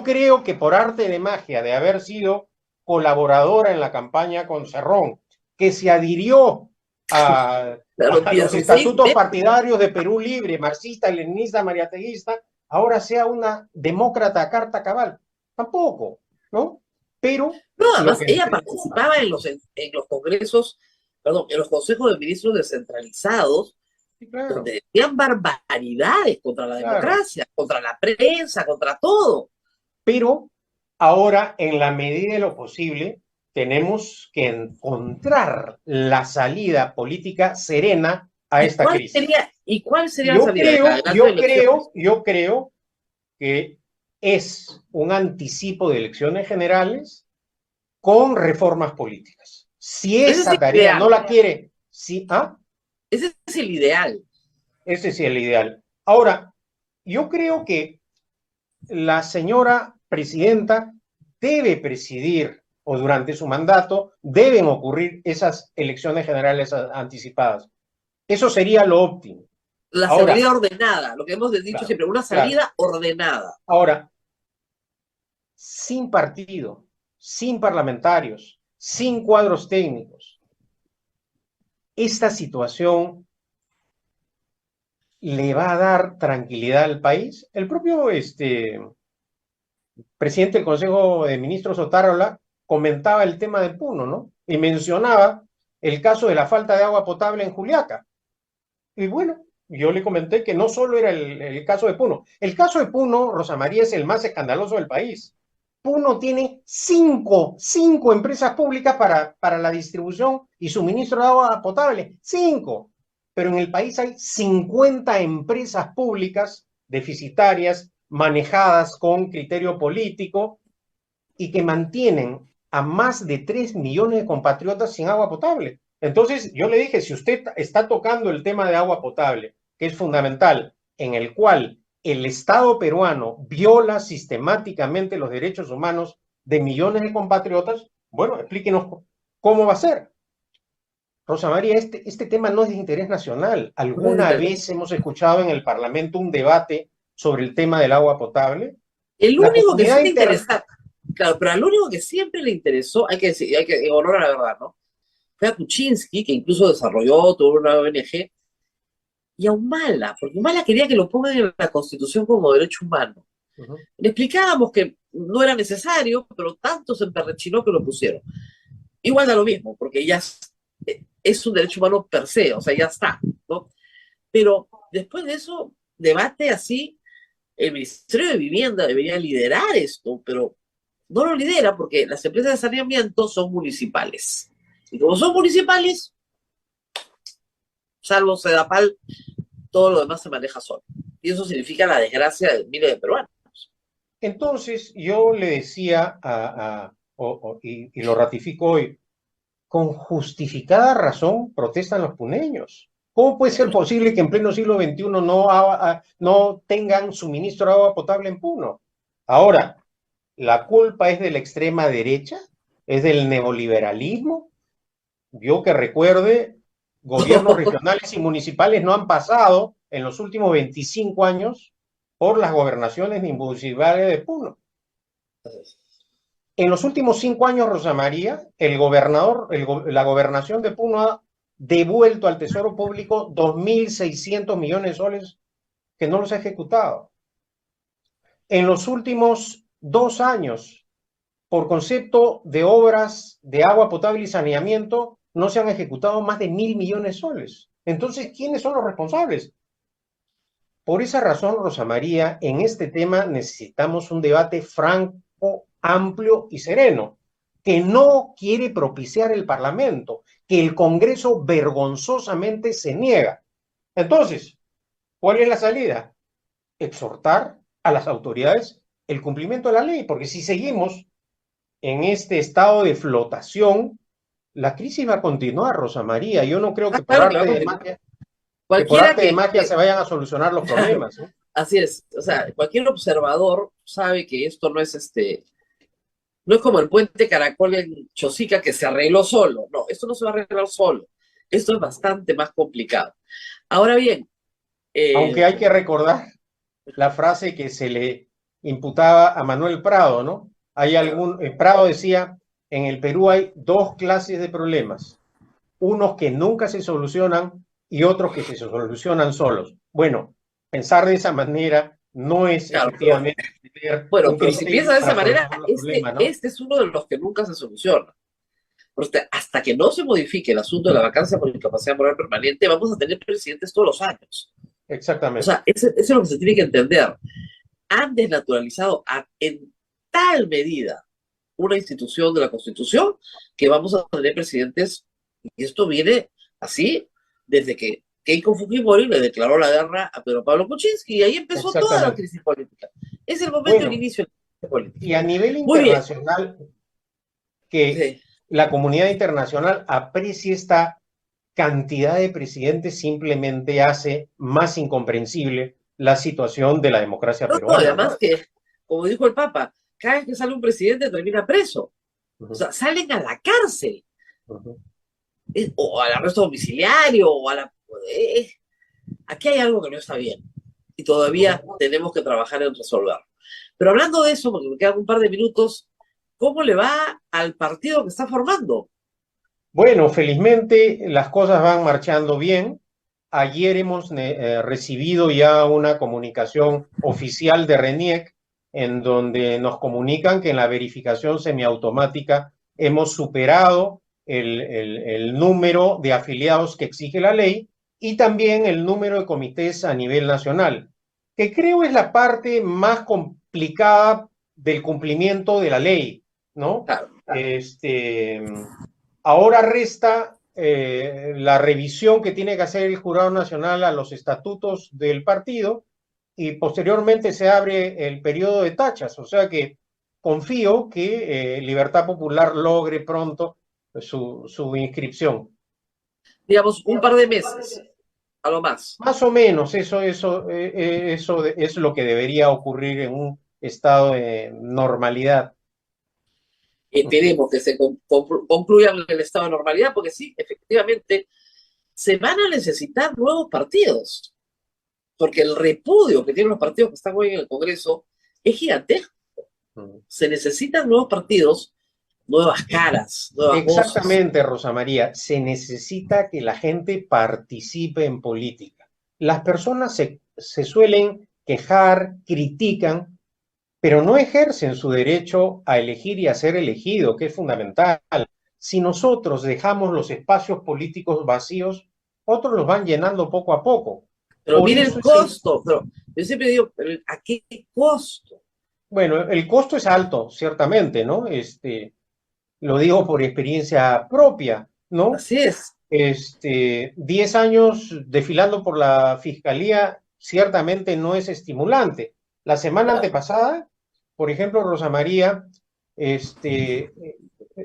creo que por arte de magia de haber sido colaboradora en la campaña con Cerrón, que se adhirió a los estatutos partidarios de Perú Libre, marxista, leninista, mariateguista, ahora sea una demócrata a carta cabal. Tampoco, ¿no? Pero no, además ella participaba en los congresos, perdón, en los consejos de ministros descentralizados, sí, claro, donde decían barbaridades contra la democracia, contra la prensa, contra todo. Pero ahora, en la medida de lo posible, tenemos que encontrar la salida política serena a esta crisis. ¿Y cuál sería la salida? Yo creo que es un anticipo de elecciones generales con reformas políticas. Si esa tarea no la quiere, ese es el ideal. Ese es el ideal. Ahora, yo creo que la señora presidenta debe presidir, o durante su mandato deben ocurrir esas elecciones generales anticipadas. Eso sería lo óptimo. La salida ordenada, lo que hemos dicho siempre, una salida ordenada. Ahora, sin partido, sin parlamentarios, sin cuadros técnicos, esta situación le va a dar tranquilidad al país. El propio presidente del Consejo de Ministros, Otárola, comentaba el tema de Puno, ¿no? Y mencionaba el caso de la falta de agua potable en Juliaca. Y bueno, yo le comenté que no solo era el caso de Puno. El caso de Puno, Rosa María, es el más escandaloso del país. Puno tiene cinco empresas públicas para la distribución y suministro de agua potable. 5. Pero en el país hay 50 empresas públicas deficitarias, manejadas con criterio político y que mantienen a más de 3 millones de compatriotas sin agua potable. Entonces yo le dije, si usted está tocando el tema de agua potable, que es fundamental, en el cual el Estado peruano viola sistemáticamente los derechos humanos de millones de compatriotas, bueno, explíquenos cómo va a ser. Rosa María, este tema no es de interés nacional. ¿Alguna vez hemos escuchado en el Parlamento un debate sobre el tema del agua potable? El único que sí le interesa, claro, pero al único que siempre le interesó, hay que decir, hay que honrar a la verdad, ¿no? Fue a Kuczynski, que incluso desarrolló toda una ONG, y a Humala, porque Humala quería que lo pongan en la Constitución como derecho humano. Le explicábamos que no era necesario, pero tanto se emperrechinó que lo pusieron. Igual da lo mismo, porque ya es un derecho humano per se, o sea, ya está, ¿no? Pero después de eso, debate así, el Ministerio de Vivienda debería liderar esto, pero no lo lidera porque las empresas de saneamiento son municipales. Y como son municipales, salvo Sedapal, todo lo demás se maneja solo. Y eso significa la desgracia de miles de peruanos. Entonces, yo le decía, y lo ratifico hoy, con justificada razón protestan los puneños. ¿Cómo puede ser posible que en pleno siglo XXI no tengan suministro de agua potable en Puno? Ahora, ¿la culpa es de la extrema derecha? ¿Es del neoliberalismo? Yo que recuerde, gobiernos regionales y municipales no han pasado en los últimos 25 años por las gobernaciones ni municipales de Puno. En los últimos 5 años, Rosa María, la gobernación de Puno ha devuelto al Tesoro Público 2.600 millones de soles que no los ha ejecutado. En los últimos 2 años, por concepto de obras de agua potable y saneamiento, no se han ejecutado más de 1.000 millones de soles. Entonces, ¿quiénes son los responsables? Por esa razón, Rosa María, en este tema necesitamos un debate franco, amplio y sereno, que no quiere propiciar el Parlamento, que el Congreso vergonzosamente se niega. Entonces, ¿cuál es la salida? Exhortar a las autoridades el cumplimiento de la ley, porque si seguimos en este estado de flotación, la crisis va a continuar, Rosa María. Yo no creo que por arte de magia se vayan a solucionar los problemas, ¿eh? Así es, o sea, cualquier observador sabe que esto no es no es como el puente Caracol en Chosica que se arregló solo. No, esto no se va a arreglar solo. Esto es bastante más complicado. Ahora bien, aunque hay que recordar la frase que se le imputaba a Manuel Prado, ¿no? Prado decía, en el Perú hay dos clases de problemas, unos que nunca se solucionan y otros que se solucionan solos. Bueno, pensar de esa manera no es Claro, pero, efectivamente tener bueno, un pero si criterio piensas de esa para manera, solucionar los problemas, ¿no? este es uno de los que nunca se soluciona. Porque hasta que no se modifique el asunto de la vacancia por incapacidad moral permanente, vamos a tener presidentes todos los años. O Exactamente. sea, eso es lo que se tiene que entender. Han desnaturalizado en tal medida una institución de la Constitución que vamos a tener presidentes, y esto viene así desde que Keiko Fujimori le declaró la guerra a Pedro Pablo Kuczynski, y ahí empezó toda la Exactamente. crisis política. Es el momento del Bueno, inicio de la crisis política. y a nivel Muy bien. internacional, que Sí. la comunidad internacional aprecie esta cantidad de presidentes simplemente hace más incomprensible la situación de la democracia No, no, peruana, además ¿no? que, como dijo el Papa, cada vez que sale un presidente termina preso. O Ujú, sea, salen a la cárcel, ujú. o al arresto domiciliario, o a la... eh, aquí hay algo que no está bien y todavía tenemos que trabajar en resolverlo. Pero hablando de eso, porque me quedan un par de minutos, ¿cómo le va al partido que está formando? Bueno, felizmente las cosas van marchando bien. Ayer hemos recibido ya una comunicación oficial de RENIEC en donde nos comunican que en la verificación semiautomática hemos superado el número de afiliados que exige la ley y también el número de comités a nivel nacional, que creo es la parte más complicada del cumplimiento de la ley, ¿no? Claro, Ahora resta la revisión que tiene que hacer el Jurado Nacional a los estatutos del partido y posteriormente se abre el periodo de tachas. O sea que confío que Libertad Popular logre pronto su inscripción. digamos, un par de meses, a lo más. Más o menos, eso es lo que debería ocurrir en un estado de normalidad. Esperemos que se concluya el estado de normalidad, porque sí, efectivamente, se van a necesitar nuevos partidos, porque el repudio que tienen los partidos que están hoy en el Congreso es gigantesco. Se necesitan nuevos partidos, nuevas caras, nuevas voces. Exactamente, Rosa María. Se necesita que la gente participe en política. Las personas se suelen quejar, critican, pero no ejercen su derecho a elegir y a ser elegido, que es fundamental. Si nosotros dejamos los espacios políticos vacíos, otros los van llenando poco a poco. Pero Por mire eso el costo, pero yo siempre digo, ¿a qué costo? bueno, el costo es alto, ciertamente, ¿no? Lo digo por experiencia propia, ¿no? Así es. 10 años desfilando por la fiscalía ciertamente no es estimulante. La semana antepasada, por ejemplo, Rosa María,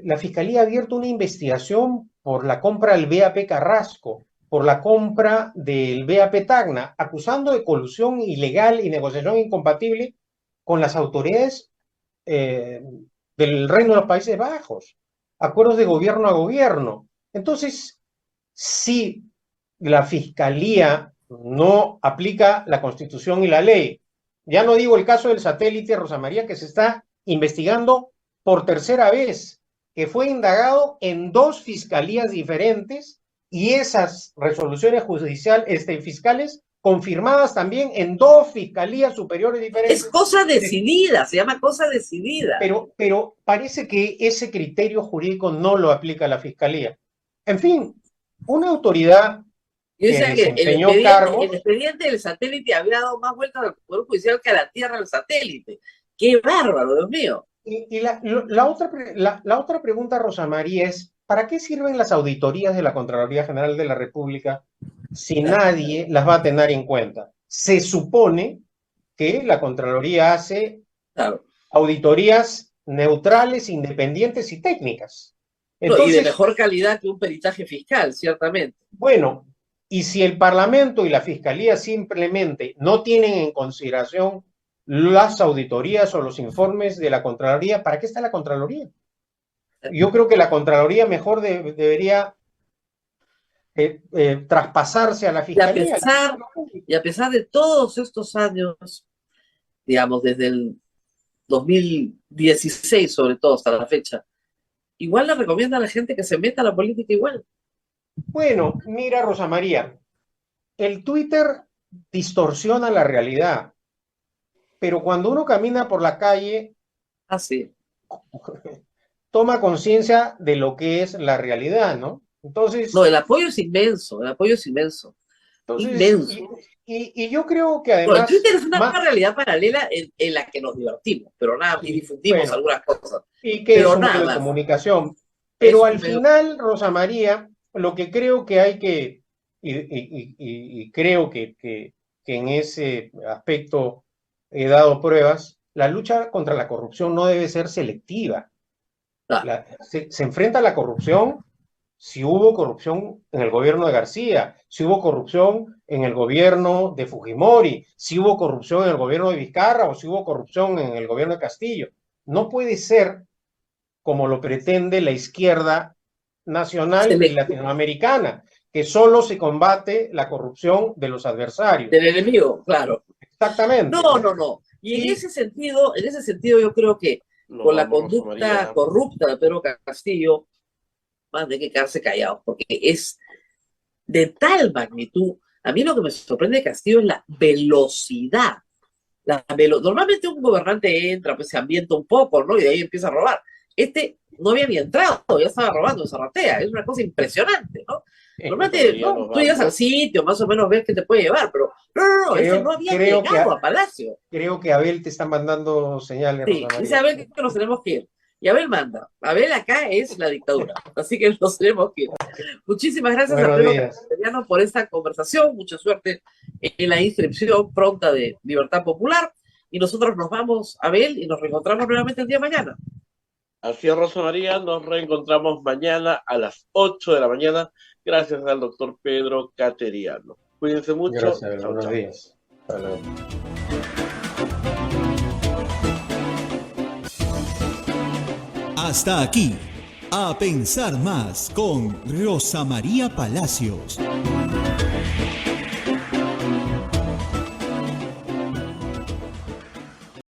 la fiscalía ha abierto una investigación por la compra del BAP Carrasco, por la compra del BAP Tacna, acusando de colusión ilegal y negociación incompatible con las autoridades eh, del Reino de los Países Bajos, acuerdos de gobierno a gobierno. Entonces, si la Fiscalía no aplica la Constitución y la ley, ya no digo el caso del satélite Rosa María, que se está investigando por tercera vez, que fue indagado en dos fiscalías diferentes y esas resoluciones judiciales, fiscales confirmadas también en dos fiscalías superiores diferentes. Es cosa decidida, se llama cosa decidida. Pero parece que ese criterio jurídico no lo aplica la Fiscalía. En fin, una autoridad Yo que decía que desempeñó cargos. el expediente del satélite había dado más vueltas al Poder Judicial que a la Tierra del satélite. ¡Qué bárbaro, Dios mío! Y la otra pregunta, Rosa María, es, ¿para qué sirven las auditorías de la Contraloría General de la República si nadie las va a tener en cuenta? Se supone que la Contraloría hace Claro. auditorías neutrales, independientes y técnicas. No, y de Entonces, mejor calidad que un peritaje fiscal, ciertamente. bueno, y si el Parlamento y la Fiscalía simplemente no tienen en consideración las auditorías o los informes de la Contraloría, ¿para qué está la Contraloría? Yo creo que la Contraloría mejor debería traspasarse a la Fiscalía. Y a pesar de todos estos años, digamos, desde el 2016 sobre todo hasta la fecha, igual le recomienda a la gente que se meta a la política igual. Bueno, mira, Rosa María, el Twitter distorsiona la realidad, pero cuando uno camina por la calle, Así. toma conciencia de lo que es la realidad, ¿no? Entonces, No, el apoyo es inmenso, el apoyo es inmenso. Inmenso. Y yo creo que No, el además... Twitter es una más- realidad paralela en la que nos divertimos, pero nada, y difundimos bueno, algunas cosas. y que Pero es un nada medio de más. comunicación. Es Pero un al medio- final, Rosa María, lo que creo que hay que, y creo que en ese aspecto he dado pruebas, la lucha contra la corrupción no debe ser selectiva. Ah, Se enfrenta a la corrupción si hubo corrupción en el gobierno de García, si hubo corrupción en el gobierno de Fujimori, si hubo corrupción en el gobierno de Vizcarra o si hubo corrupción en el gobierno de Castillo. No puede ser como lo pretende la izquierda nacional y selectiva. latinoamericana, que solo se combate la corrupción de los adversarios. Del enemigo, claro. Exactamente. No. Y en ese sentido yo creo que con la vamos, Rosa conducta María. corrupta de Pedro Castillo, más de que quedarse callados, porque es de tal magnitud. A mí lo que me sorprende de Castillo es la velocidad. Normalmente un gobernante entra, pues se ambienta un poco, ¿no? Y de ahí empieza a robar. Este no había ni entrado, ya estaba robando, zarratea. Es una cosa impresionante, ¿no? Normalmente, ¿no? Tú llegas al sitio, más o menos ves que te puede llevar, pero no, este no había llegado a Palacio. Creo que Abel te está mandando señales, Sí, Rosa dice María. Abel que nos tenemos que ir. Y Abel manda. Abel acá es la dictadura, así que nos tenemos que ir. Muchísimas gracias a Buenos Pedro días. Castellano por esta conversación. Mucha suerte en la inscripción pronta de Libertad Popular. Y nosotros nos vamos, Abel, y nos reencontramos nuevamente el día de mañana. Así es, Rosa María, nos reencontramos mañana a las 8 de la mañana, gracias al doctor Pedro Cateriano. Cuídense mucho. Gracias, Abel. Chao, Buenos chao. días. Hasta luego. Hasta aquí, A Pensar Más con Rosa María Palacios.